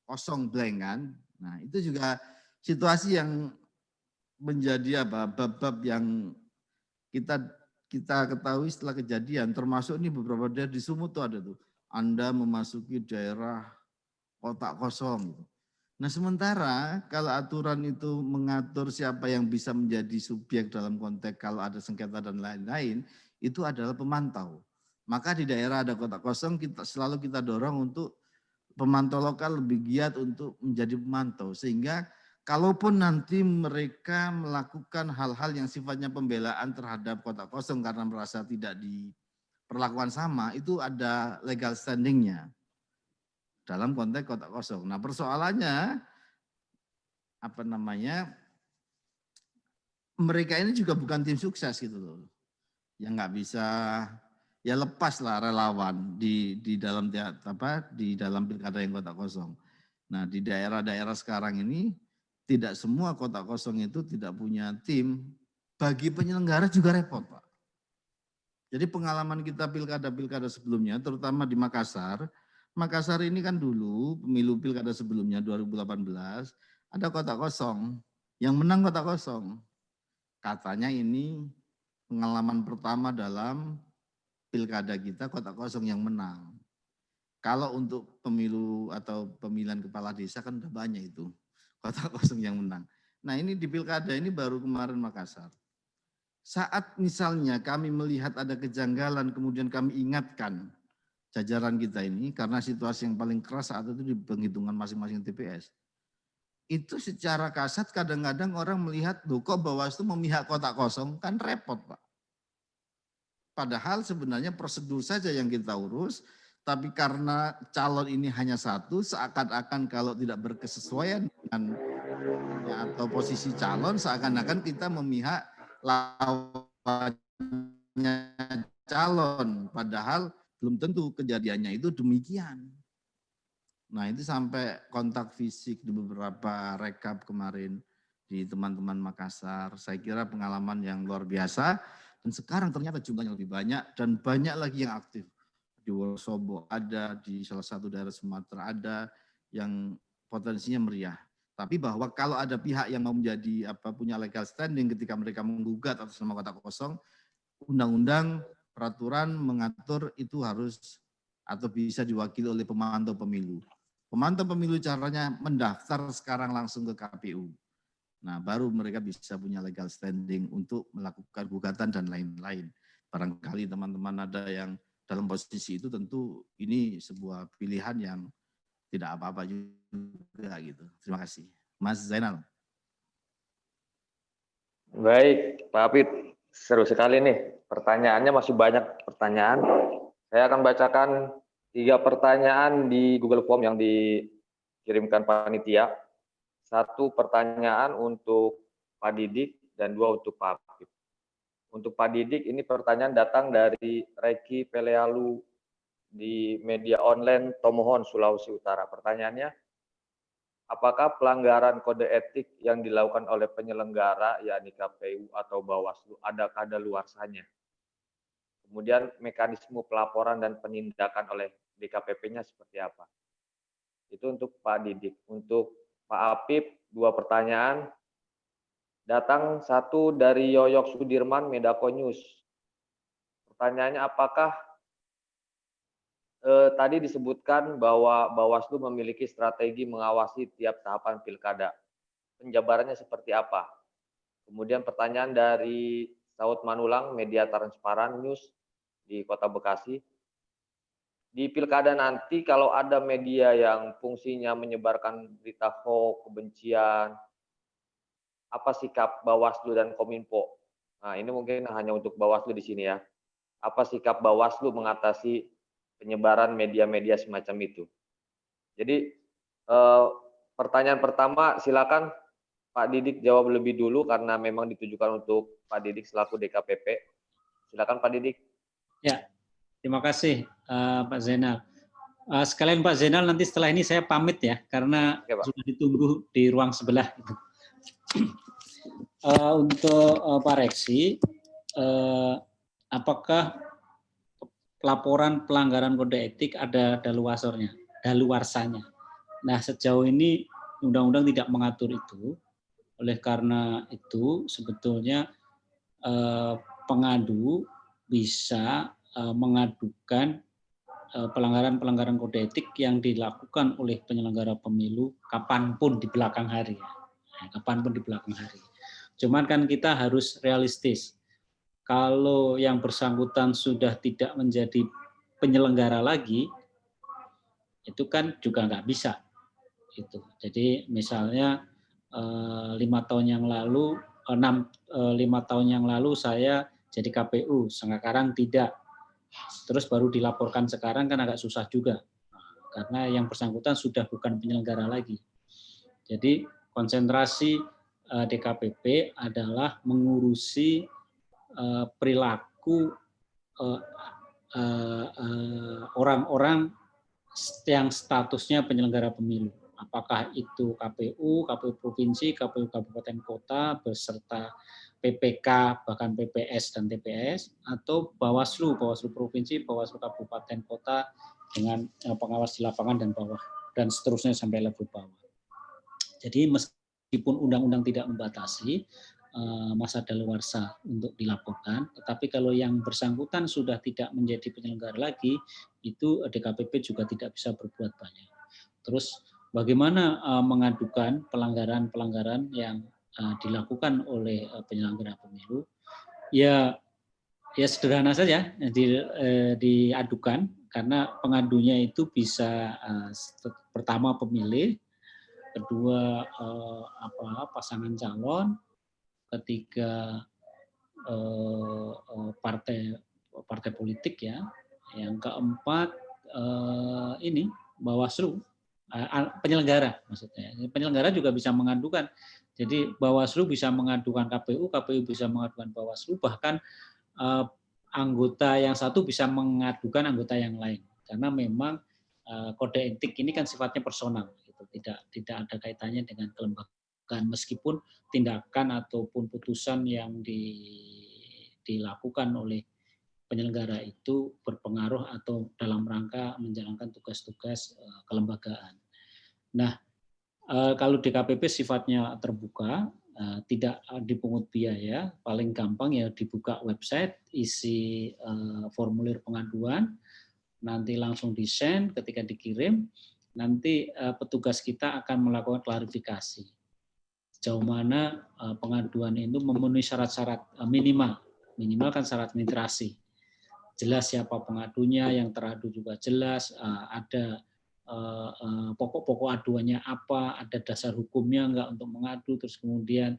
Kosong blank kan. Nah, itu juga situasi yang menjadi bab-bab yang kita ketahui setelah kejadian, termasuk ini beberapa daerah di Sumut tuh ada tuh. Anda memasuki daerah kotak kosong. Nah, sementara kalau aturan itu mengatur siapa yang bisa menjadi subjek dalam konteks kalau ada sengketa dan lain-lain, itu adalah pemantau. Maka di daerah ada kotak kosong, selalu kita dorong untuk pemantau lokal lebih giat untuk menjadi pemantau. Sehingga kalaupun nanti mereka melakukan hal-hal yang sifatnya pembelaan terhadap kotak kosong karena merasa tidak diperlakukan sama, itu ada legal standingnya dalam konteks kotak kosong. Nah, persoalannya mereka ini juga bukan tim sukses gitu loh. Yang nggak bisa ya lepaslah relawan di dalam di dalam pilkada yang kotak kosong. Nah, di daerah-daerah sekarang ini tidak semua kotak kosong itu tidak punya tim. Bagi penyelenggara juga repot, Pak. Jadi pengalaman kita pilkada-pilkada sebelumnya, terutama di Makassar. Makassar ini kan dulu pemilu pilkada sebelumnya 2018 ada kotak kosong, yang menang kotak kosong. Katanya ini pengalaman pertama dalam pilkada kita kotak kosong yang menang. Kalau untuk pemilu atau pemilihan kepala desa kan udah banyak itu kotak kosong yang menang. Nah ini di pilkada ini baru kemarin Makassar. Saat misalnya kami melihat ada kejanggalan kemudian kami ingatkan jajaran kita ini karena situasi yang paling keras saat itu di penghitungan masing-masing TPS. Itu secara kasat kadang-kadang orang melihat loh kok Bawaslu memihak kotak kosong, kan repot Pak. Padahal sebenarnya prosedur saja yang kita urus, tapi karena calon ini hanya satu, seakan-akan kalau tidak berkesesuaian dengan atau posisi calon, seakan-akan kita memihak lawannya calon. Padahal belum tentu kejadiannya itu demikian. Nah itu sampai kontak fisik di beberapa rekap kemarin di teman-teman Makassar. Saya kira pengalaman yang luar biasa. Dan sekarang ternyata jumlahnya lebih banyak dan banyak lagi yang aktif. Di Wonosobo ada, di salah satu daerah Sumatera ada yang potensinya meriah. Tapi bahwa kalau ada pihak yang mau menjadi punya legal standing ketika mereka menggugat atas nama kotak kosong, undang-undang peraturan mengatur itu harus atau bisa diwakili oleh pemantau pemilu. Pemantau pemilu caranya mendaftar sekarang langsung ke KPU. Nah, baru mereka bisa punya legal standing untuk melakukan gugatan dan lain-lain. Barangkali teman-teman ada yang dalam posisi itu, tentu ini sebuah pilihan yang tidak apa-apa juga gitu. Terima kasih. Mas Zainal. Baik, Pak Apit. Seru sekali nih. Pertanyaannya masih banyak pertanyaan. Saya akan bacakan 3 pertanyaan di Google Form yang dikirimkan panitia. 1 pertanyaan untuk Pak Didik dan 2 untuk Pak Apit. Untuk Pak Didik, ini pertanyaan datang dari Reki Pelealu di media online Tomohon, Sulawesi Utara. Pertanyaannya, apakah pelanggaran kode etik yang dilakukan oleh penyelenggara, yakni KPU atau Bawaslu, ada kadaluarsanya? Kemudian mekanisme pelaporan dan penindakan oleh DKPP-nya seperti apa? Itu untuk Pak Didik. Untuk Pak Apip, 2 pertanyaan. Datang 1 dari Yoyok Sudirman, Medako News. Pertanyaannya, apakah tadi disebutkan bahwa Bawaslu memiliki strategi mengawasi tiap tahapan pilkada. Penjabarannya seperti apa? Kemudian pertanyaan dari Saud Manulang, Media Transparan News di Kota Bekasi. Di pilkada nanti kalau ada media yang fungsinya menyebarkan berita hoax, kebencian, apa sikap Bawaslu dan Kominfo? Nah, ini mungkin hanya untuk Bawaslu di sini ya. Apa sikap Bawaslu mengatasi penyebaran media-media semacam itu? Jadi pertanyaan pertama silakan Pak Didik jawab lebih dulu karena memang ditujukan untuk Pak Didik selaku DKPP. Silakan Pak Didik. Ya, terima kasih Pak Zainal. Sekalian Pak Zainal, nanti setelah ini saya pamit ya, karena sudah ditunggu di ruang sebelah. Untuk Pak Reksi, apakah laporan pelanggaran kode etik ada daluarsanya? Nah, sejauh ini undang-undang tidak mengatur itu. Oleh karena itu, sebetulnya pengadu bisa mengadukan pelanggaran-pelanggaran kode etik yang dilakukan oleh penyelenggara pemilu kapanpun di belakang hari. Kapanpun di belakang hari. Cuman kan kita harus realistis. Kalau yang bersangkutan sudah tidak menjadi penyelenggara lagi, itu kan juga nggak bisa. Gitu. Jadi misalnya 5 tahun yang lalu, 5 tahun yang lalu saya jadi KPU, sekarang tidak. Terus baru dilaporkan sekarang kan agak susah juga. Karena yang bersangkutan sudah bukan penyelenggara lagi. Jadi konsentrasi DKPP adalah mengurusi perilaku orang-orang yang statusnya penyelenggara pemilu. Apakah itu KPU, KPU provinsi, KPU kabupaten kota beserta PPK, bahkan PPS dan TPS, atau Bawaslu, Bawaslu provinsi, Bawaslu kabupaten kota dengan pengawas di lapangan dan bawah dan seterusnya sampai level bawah. Jadi meskipun undang-undang tidak membatasi masa daluarsa untuk dilaporkan, tetapi kalau yang bersangkutan sudah tidak menjadi penyelenggara lagi, itu DKPP juga tidak bisa berbuat banyak. Terus bagaimana mengadukan pelanggaran-pelanggaran yang dilakukan oleh penyelenggara pemilu? Ya sederhana saja, diadukan, karena pengadunya itu bisa pertama pemilih, kedua pasangan calon, ketiga partai politik ya, yang keempat ini Bawaslu, penyelenggara maksudnya. Penyelenggara juga bisa mengadukan. Jadi Bawaslu bisa mengadukan KPU, KPU bisa mengadukan Bawaslu, bahkan anggota yang satu bisa mengadukan anggota yang lain, karena memang kode etik ini kan sifatnya personal, gitu. Tidak ada kaitannya dengan kelembagaan, meskipun tindakan ataupun putusan yang dilakukan oleh penyelenggara itu berpengaruh atau dalam rangka menjalankan tugas-tugas kelembagaan. Nah, kalau DKPP sifatnya terbuka, tidak dipungut biaya, paling gampang ya dibuka website, isi formulir pengaduan, nanti langsung di-send, ketika dikirim, nanti petugas kita akan melakukan klarifikasi. Sejauh mana pengaduan itu memenuhi syarat-syarat minimal kan syarat administrasi. Jelas siapa pengadunya, yang teradu juga jelas, ada pokok-pokok aduannya apa, ada dasar hukumnya enggak untuk mengadu, terus kemudian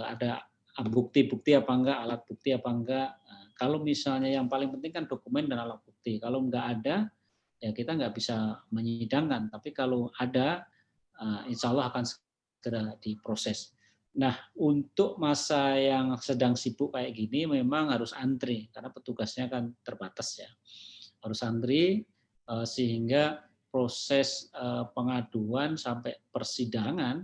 ada bukti-bukti apa enggak, alat bukti apa enggak. Kalau misalnya yang paling penting kan dokumen dan alat bukti. Kalau enggak ada, ya kita enggak bisa menyidangkan. Tapi kalau ada, insya Allah akan segera diproses. Nah, untuk masa yang sedang sibuk kayak gini memang harus antri, karena petugasnya kan terbatas ya. Harus antri, sehingga proses pengaduan sampai persidangan,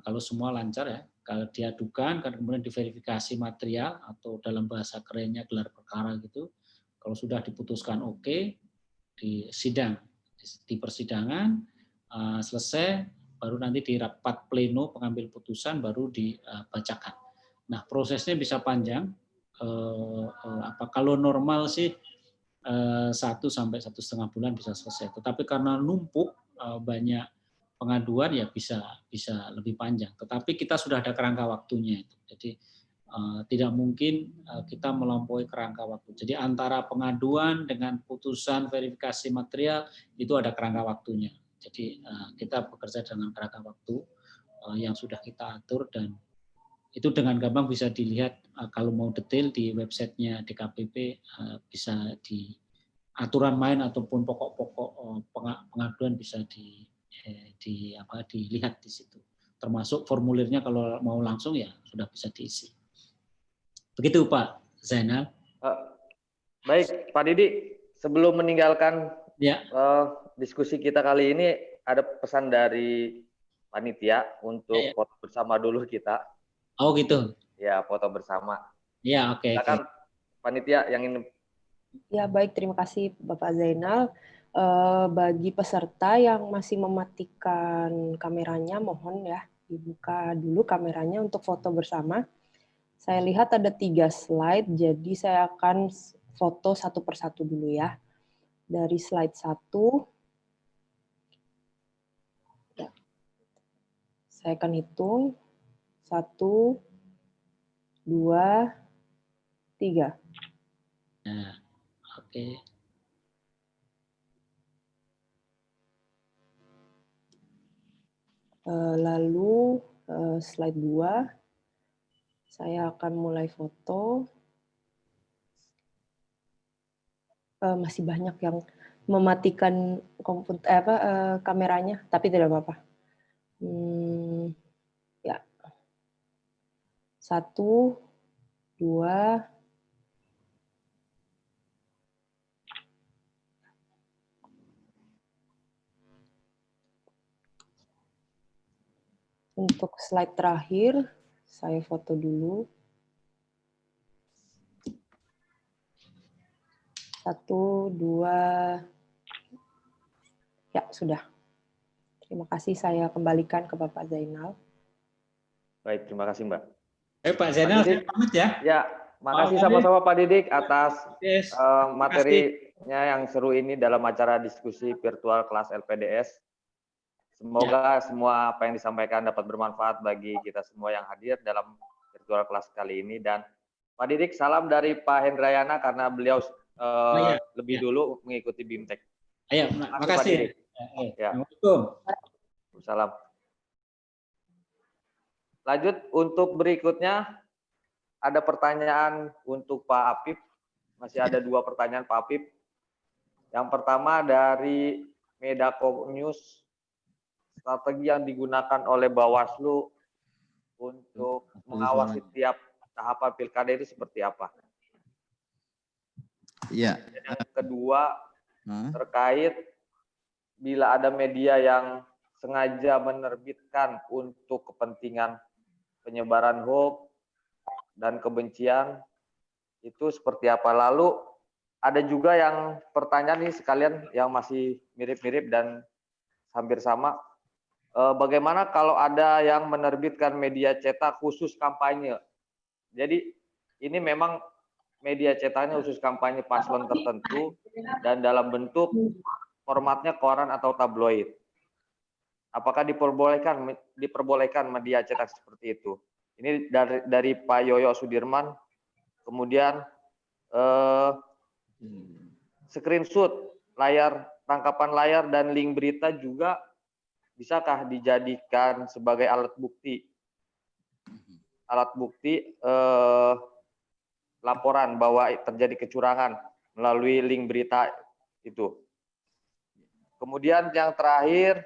kalau semua lancar ya, kalau diadukan kan kemudian diverifikasi material atau dalam bahasa kerennya gelar perkara gitu, kalau sudah diputuskan oke, di sidang, di persidangan selesai, baru nanti di rapat pleno pengambil putusan baru dibacakan. Nah, prosesnya bisa panjang. Kalau normal sih 1 sampai 1,5 bulan bisa selesai. Tetapi karena numpuk banyak pengaduan ya bisa lebih panjang. Tetapi kita sudah ada kerangka waktunya itu. Jadi tidak mungkin kita melampaui kerangka waktu. Jadi antara pengaduan dengan putusan verifikasi material itu ada kerangka waktunya. Jadi kita bekerja dengan kerangka waktu yang sudah kita atur, dan itu dengan gampang bisa dilihat kalau mau detail di websitenya DKPP, bisa di aturan main ataupun pokok-pokok pengaduan bisa dilihat di situ. Termasuk formulirnya kalau mau langsung ya sudah bisa diisi. Begitu Pak Zainal. Baik Pak Didi, sebelum meninggalkan ya. Diskusi kita kali ini, ada pesan dari panitia untuk foto bersama dulu kita. Oh gitu. Ya, foto bersama. Ya, oke. Silakan panitia yang ini. Ya, baik, terima kasih Bapak Zainal. Bagi peserta yang masih mematikan kameranya, mohon ya dibuka dulu kameranya untuk foto bersama. Saya lihat ada 3 slide, jadi saya akan foto satu persatu dulu ya. Dari slide 1, ya. Saya akan hitung 1, 2, 3. Nah, oke. Lalu slide 2, saya akan mulai foto. Masih banyak yang mematikan komputer kameranya, tapi tidak apa-apa. Ya. 1, 2, Untuk slide terakhir, saya foto dulu. 1, 2, ya sudah. Terima kasih, saya kembalikan ke Bapak Zainal. Baik, terima kasih Mbak. Pak Zainal, saya pamit ya. Ya, makasih sama-sama Pak Didik atas Yes. materinya yang seru ini dalam acara diskusi virtual kelas LPDS. Semoga semua apa yang disampaikan dapat bermanfaat bagi kita semua yang hadir dalam virtual kelas kali ini. Dan Pak Didik, salam dari Pak Hendrayana karena beliau lebih dulu mengikuti BIMTEK. Ayo, makasih. Ya. Assalamualaikum. Salam. Lanjut untuk berikutnya, ada pertanyaan untuk Pak Apip. Masih ada 2 pertanyaan Pak Apip. Yang pertama dari Medako News, strategi yang digunakan oleh Bawaslu untuk mengawasi tiap tahapan pilkada itu seperti apa? Iya. Yang kedua, terkait bila ada media yang sengaja menerbitkan untuk kepentingan penyebaran hoax dan kebencian, itu seperti apa? Lalu ada juga yang pertanyaan nih sekalian yang masih mirip-mirip dan hampir sama. Bagaimana kalau ada yang menerbitkan media cetak khusus kampanye? Jadi ini memang media cetaknya khusus kampanye paslon tertentu dan dalam bentuk formatnya koran atau tabloid. Apakah diperbolehkan media cetak seperti itu? Ini dari Pak Yoyo Sudirman. Kemudian screenshot tangkapan layar dan link berita juga bisakah dijadikan sebagai alat bukti laporan bahwa terjadi kecurangan melalui link berita itu. Kemudian yang terakhir,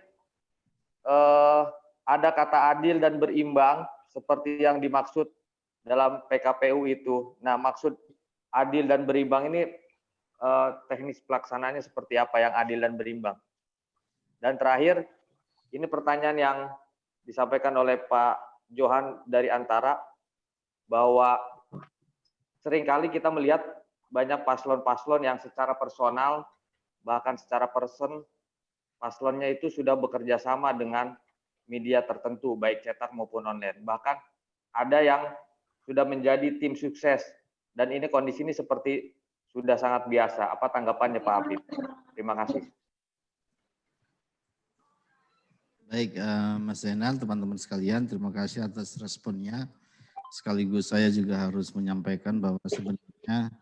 ada kata adil dan berimbang seperti yang dimaksud dalam PKPU itu. Nah, maksud adil dan berimbang ini teknis pelaksanaannya seperti apa yang adil dan berimbang. Dan terakhir, ini pertanyaan yang disampaikan oleh Pak Johan dari Antara, bahwa seringkali kita melihat banyak paslon-paslon yang secara personal, bahkan secara person, paslonnya itu sudah bekerja sama dengan media tertentu, baik cetak maupun online. Bahkan ada yang sudah menjadi tim sukses, dan ini kondisi ini seperti sudah sangat biasa. Apa tanggapannya Pak Apip? Terima kasih. Baik, Mas Zainal, teman-teman sekalian, terima kasih atas responnya. Sekaligus saya juga harus menyampaikan bahwa sebenarnya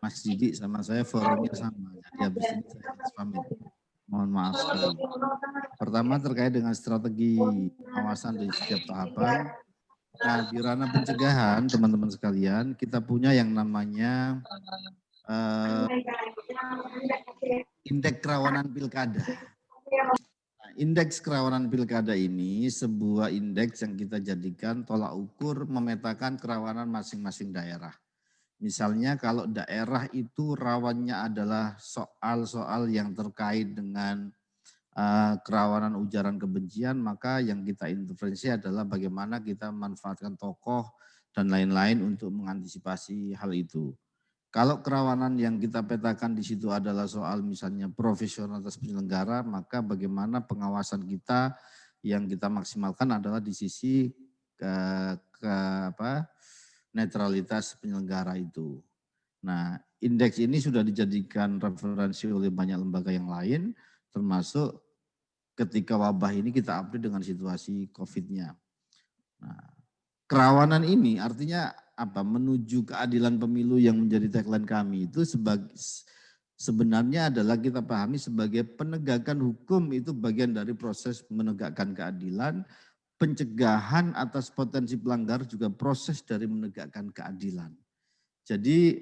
Mas Didik sama saya forumnya sama. Jadi habis ini saya harus pamit. Mohon maaf sekali. Pertama terkait dengan strategi pengawasan di setiap tahapan. Nah, di ranah pencegahan, teman-teman sekalian, kita punya yang namanya indeks kerawanan pilkada. Nah, indeks kerawanan pilkada ini sebuah indeks yang kita jadikan tolak ukur memetakan kerawanan masing-masing daerah. Misalnya kalau daerah itu rawannya adalah soal-soal yang terkait dengan kerawanan ujaran kebencian, maka yang kita intervensi adalah bagaimana kita memanfaatkan tokoh dan lain-lain untuk mengantisipasi hal itu. Kalau kerawanan yang kita petakan di situ adalah soal misalnya profesionalitas penyelenggara, maka bagaimana pengawasan kita yang kita maksimalkan adalah di sisi netralitas penyelenggara itu. Nah, indeks ini sudah dijadikan referensi oleh banyak lembaga yang lain, termasuk ketika wabah ini kita update dengan situasi COVID-nya. Nah, kerawanan ini artinya apa? Menuju keadilan pemilu yang menjadi tagline kami itu sebenarnya adalah kita pahami sebagai penegakan hukum, itu bagian dari proses menegakkan keadilan. Pencegahan atas potensi pelanggar juga proses dari menegakkan keadilan. Jadi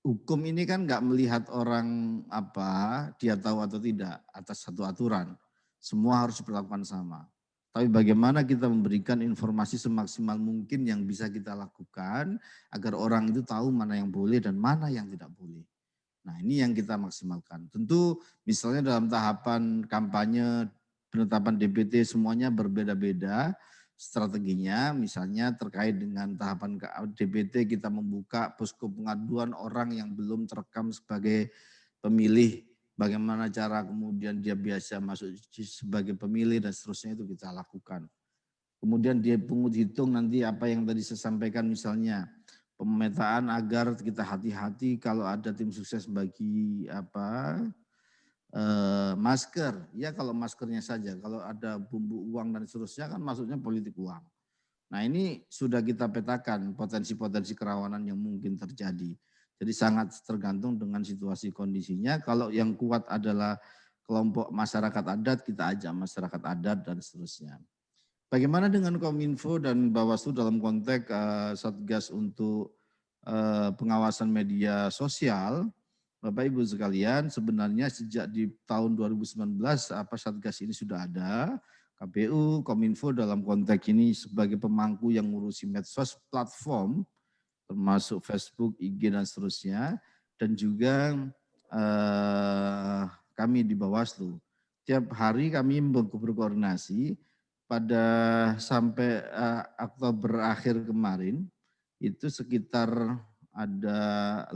hukum ini kan nggak melihat orang apa dia tahu atau tidak atas satu aturan. Semua harus diperlakukan sama. Tapi bagaimana kita memberikan informasi semaksimal mungkin yang bisa kita lakukan agar orang itu tahu mana yang boleh dan mana yang tidak boleh. Nah, ini yang kita maksimalkan. Tentu misalnya dalam tahapan kampanye penetapan DPT semuanya berbeda-beda strateginya. Misalnya terkait dengan tahapan DPT kita membuka posko pengaduan orang yang belum terekam sebagai pemilih. Bagaimana cara kemudian dia biasa masuk sebagai pemilih dan seterusnya itu kita lakukan. Kemudian dia pungut hitung nanti apa yang tadi saya sampaikan, misalnya pemetaan agar kita hati-hati kalau ada tim sukses bagi masker. Ya kalau maskernya saja, kalau ada bumbu uang dan seterusnya kan maksudnya politik uang. Nah ini sudah kita petakan potensi-potensi kerawanan yang mungkin terjadi. Jadi sangat tergantung dengan situasi kondisinya. Kalau yang kuat adalah kelompok masyarakat adat, kita ajak masyarakat adat dan seterusnya. Bagaimana dengan Kominfo dan Bawaslu dalam konteks Satgas untuk pengawasan media sosial? Bapak Ibu sekalian, sebenarnya sejak di tahun 2019 Satgas ini sudah ada. KPU, Kominfo dalam konteks ini sebagai pemangku yang ngurusi medsos platform, termasuk Facebook, IG dan seterusnya, dan juga kami di Bawaslu. Tiap hari kami berkoordinasi. Pada sampai Oktober akhir kemarin itu sekitar ada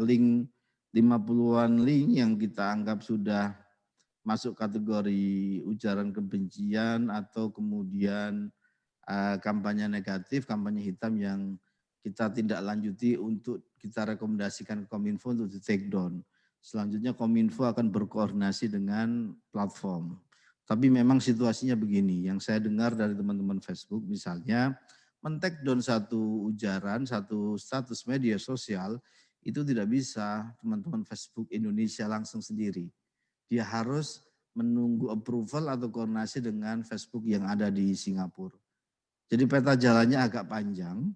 link 50-an link yang kita anggap sudah masuk kategori ujaran kebencian atau kemudian kampanye negatif, kampanye hitam yang kita tidak lanjuti untuk kita rekomendasikan ke Kominfo untuk di take down. Selanjutnya Kominfo akan berkoordinasi dengan platform. Tapi memang situasinya begini, yang saya dengar dari teman-teman Facebook misalnya, men-take down satu ujaran, satu status media sosial, itu tidak bisa teman-teman Facebook Indonesia langsung sendiri. Dia harus menunggu approval atau koordinasi dengan Facebook yang ada di Singapura. Jadi peta jalannya agak panjang,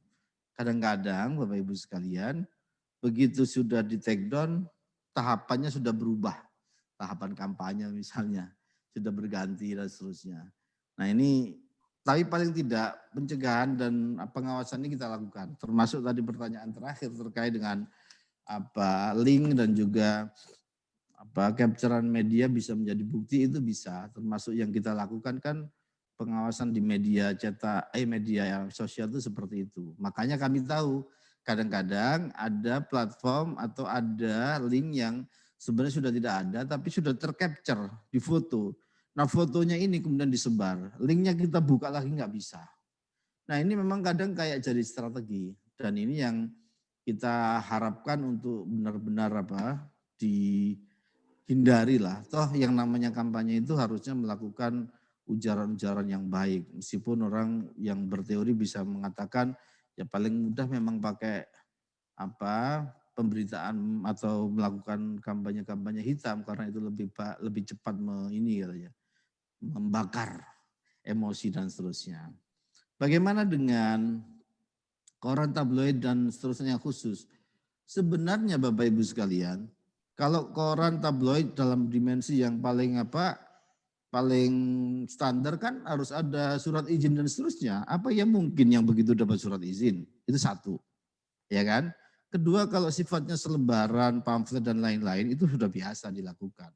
kadang-kadang Bapak Ibu sekalian, begitu sudah di take down, tahapannya sudah berubah. Tahapan kampanye misalnya sudah berganti dan seterusnya. Nah ini, tapi paling tidak pencegahan dan pengawasan ini kita lakukan. Termasuk tadi pertanyaan terakhir terkait dengan link dan juga capturean media bisa menjadi bukti, itu bisa. Termasuk yang kita lakukan kan pengawasan di media cetak, media sosial itu seperti itu. Makanya kami tahu kadang-kadang ada platform atau ada link yang sebenarnya sudah tidak ada tapi sudah tercapture di foto. Nah fotonya ini kemudian disebar, linknya kita buka lagi nggak bisa. Nah ini memang kadang kayak jadi strategi dan ini yang kita harapkan untuk benar-benar dihindari lah. Toh yang namanya kampanye itu harusnya melakukan ujaran-ujaran yang baik. Meskipun orang yang berteori bisa mengatakan ya paling mudah memang pakai pemberitaan atau melakukan kampanye-kampanye hitam karena itu lebih cepat membakar emosi dan seterusnya. Bagaimana dengan koran tabloid dan seterusnya khusus? Sebenarnya Bapak Ibu sekalian, kalau koran tabloid dalam dimensi yang paling standar kan harus ada surat izin dan seterusnya. Apa ya mungkin yang begitu dapat surat izin? Itu satu. Ya kan? Kedua, kalau sifatnya selebaran, pamflet dan lain-lain itu sudah biasa dilakukan.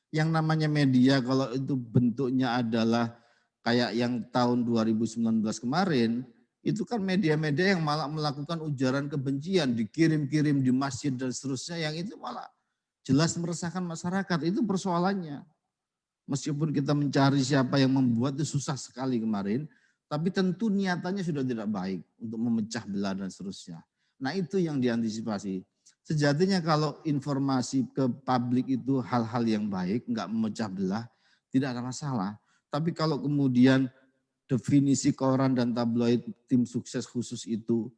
Yang namanya media kalau itu bentuknya adalah kayak yang tahun 2019 kemarin, itu kan media-media yang malah melakukan ujaran kebencian, dikirim-kirim di masjid dan seterusnya, yang itu malah jelas meresahkan masyarakat. Itu persoalannya. Meskipun kita mencari siapa yang membuat itu susah sekali kemarin, tapi tentu niatannya sudah tidak baik untuk memecah belah dan seterusnya. Nah itu yang diantisipasi. Sejatinya kalau informasi ke publik itu hal-hal yang baik, enggak memecah belah, tidak ada masalah. Tapi kalau kemudian definisi koran dan tabloid tim sukses khusus itu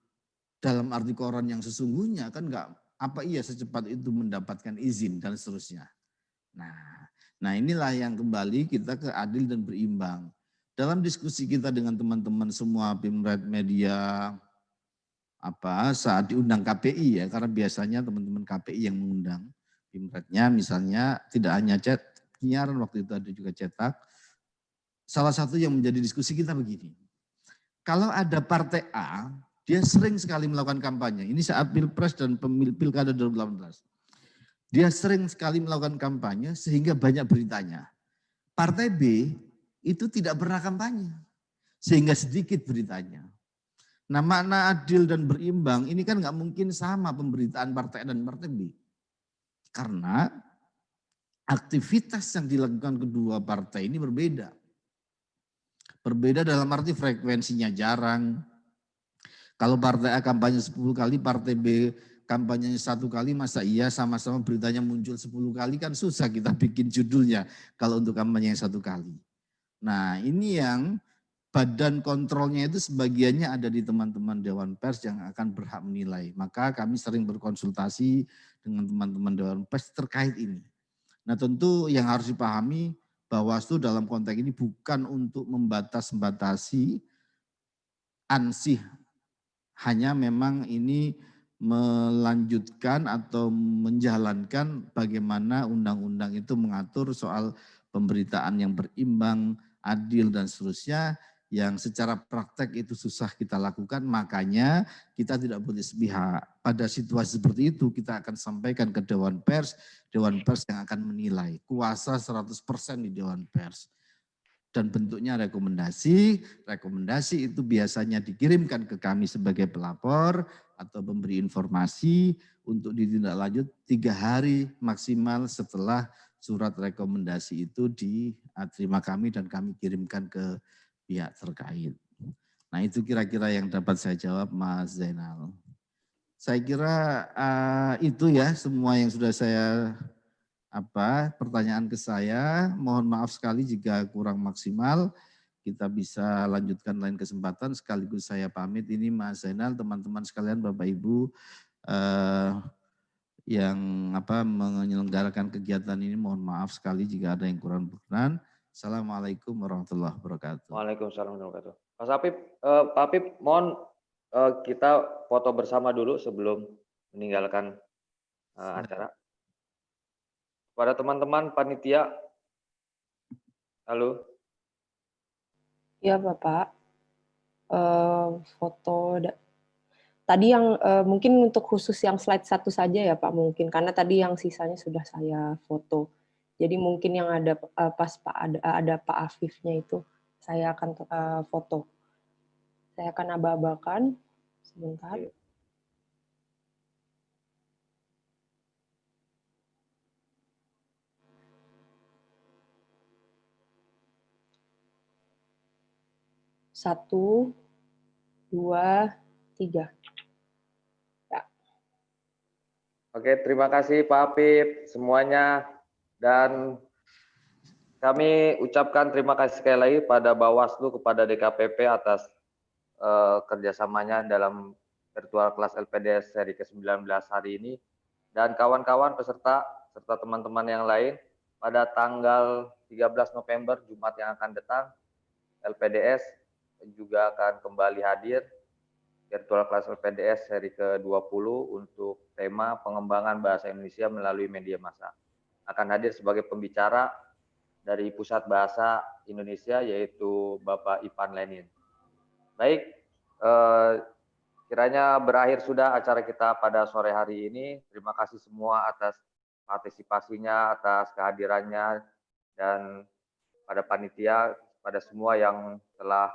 dalam arti koran yang sesungguhnya kan enggak, apa iya secepat itu mendapatkan izin dan seterusnya. Nah inilah yang kembali kita ke adil dan berimbang. Dalam diskusi kita dengan teman-teman semua Pimret Media saat diundang KPI ya, karena biasanya teman-teman KPI yang mengundang Pimretnya, misalnya tidak hanya penyiaran, waktu itu ada juga cetak. Salah satu yang menjadi diskusi kita begini, kalau ada partai A, dia sering sekali melakukan kampanye, ini saat Pilpres dan Pilkada 2018. Dia sering sekali melakukan kampanye sehingga banyak beritanya. Partai B itu tidak pernah kampanye. Sehingga sedikit beritanya. Nah, makna adil dan berimbang ini kan nggak mungkin sama pemberitaan partai A dan partai B. Karena aktivitas yang dilakukan kedua partai ini berbeda. Berbeda dalam arti frekuensinya jarang. Kalau partai A kampanye 10 kali, partai B kampanyenya 1 kali, masa iya sama-sama beritanya muncul 10 kali, kan susah kita bikin judulnya kalau untuk kampanye yang 1 kali. Nah, ini yang badan kontrolnya itu sebagiannya ada di teman-teman Dewan Pers yang akan berhak menilai. Maka kami sering berkonsultasi dengan teman-teman Dewan Pers terkait ini. Nah, tentu yang harus dipahami Bawaslu dalam konteks ini bukan untuk membatasi ansih. Hanya memang ini melanjutkan atau menjalankan bagaimana undang-undang itu mengatur soal pemberitaan yang berimbang, adil dan seterusnya, yang secara praktek itu susah kita lakukan, makanya kita tidak boleh sepihak. Pada situasi seperti itu kita akan sampaikan ke Dewan Pers yang akan menilai. Kuasa 100% di Dewan Pers. Dan bentuknya rekomendasi itu biasanya dikirimkan ke kami sebagai pelapor atau memberi informasi untuk ditindaklanjut 3 hari maksimal setelah surat rekomendasi itu diterima kami dan kami kirimkan ke pihak terkait. Nah, itu kira-kira yang dapat saya jawab, Mas Zainal. Saya kira itu ya semua yang sudah saya pertanyaan ke saya. Mohon maaf sekali jika kurang maksimal. Kita bisa lanjutkan lain kesempatan. Sekaligus saya pamit, ini Mas Zainal, teman-teman sekalian, Bapak Ibu yang menyelenggarakan kegiatan ini. Mohon maaf sekali jika ada yang kurang berkenan. Assalamualaikum warahmatullahi wabarakatuh. Waalaikumsalam warahmatullahi wabarakatuh. Mas Apip, Pak Apip, mohon kita foto bersama dulu sebelum meninggalkan acara. Pada teman-teman panitia, halo. Ya Bapak, foto tadi yang mungkin untuk khusus yang slide 1 saja ya Pak mungkin, karena tadi yang sisanya sudah saya foto. Jadi mungkin yang ada pas ada Pak Afifnya itu saya akan foto. Saya akan aba-abakan sebentar. Oke. Satu, 2, 3. Ya. Oke, terima kasih Pak Apip semuanya, dan kami ucapkan terima kasih sekali lagi pada Bawaslu, kepada DKPP atas kerjasamanya dalam virtual kelas LPDS seri ke-19 hari ini, dan kawan-kawan peserta serta teman-teman yang lain. Pada tanggal 13 November Jumat yang akan datang, LPDS juga akan kembali hadir virtual kelas LPDS seri ke-20 untuk tema pengembangan bahasa Indonesia melalui media massa. Akan hadir sebagai pembicara dari Pusat Bahasa Indonesia, yaitu Bapak Ivan Lenin. Baik, kiranya berakhir sudah acara kita pada sore hari ini. Terima kasih semua atas partisipasinya, atas kehadirannya, dan pada panitia, pada semua yang telah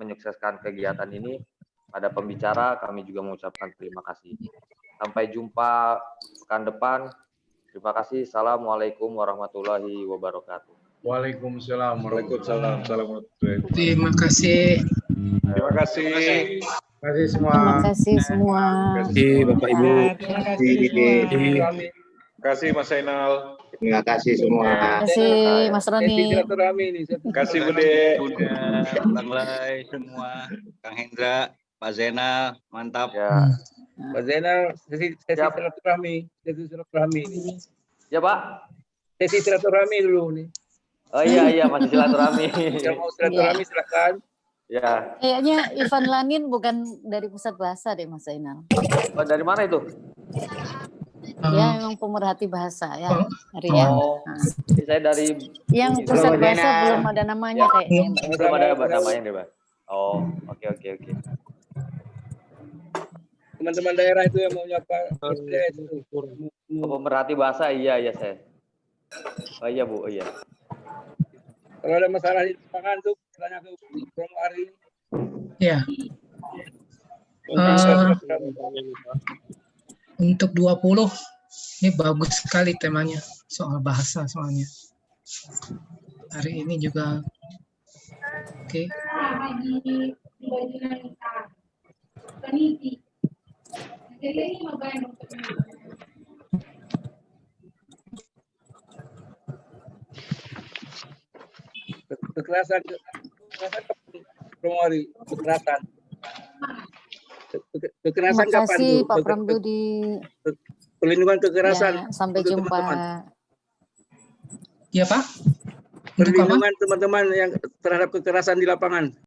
menyukseskan kegiatan ini. Pada pembicara kami juga mengucapkan terima kasih. Sampai jumpa pekan depan. Terima kasih. Assalamualaikum warahmatullahi wabarakatuh. Waalaikumsalam warahmatullahi wabarakatuh. Terima kasih. Terima kasih. Terima kasih semua. Terima kasih semua. Terima kasih Bapak Ibu. Terima kasih. Terima kasih Mas Zainal. Terima kasih semua. Terima kasih Mas Roni. Terima kasih Bude. Bang Lai semua, Kang Hendra, Pak Zainal, mantap. Ya. Pak Zainal, sesi silaturahmi. Ya Pak. Sesi silaturahmi dulu nih. Oh iya masih silaturahmi. Yang mau silaturahmi silakan. Ya. Kayaknya Ivan Lanin bukan dari Pusat Bahasa deh Mas Zainal. Oh, dari mana itu? Ya memang pemerhati bahasa ya harinya. Oh, saya dari yang Pusat Bahasa belum ada namanya kayaknya. Belum ada namanya deh, Pak. Oh, oke. Teman-teman daerah itu yang mau nyapa. Pemerhati bahasa, iya saya. Oh iya Bu, oh iya. Kalau ada masalah di lapangan tuh tanya ke Bung Ari. Ya. Untuk 20 ini bagus sekali temanya soal bahasa soalnya. Hari ini juga oke. Kekerasan Bung Ari, kekerasan. Kekerasan Terima kapan kasih tuh? Pak Pramdudi. Perlindungan kekerasan. Ya, sampai untuk jumpa. teman-teman. Ya Pak. Perlindungan teman-teman yang terhadap kekerasan di lapangan.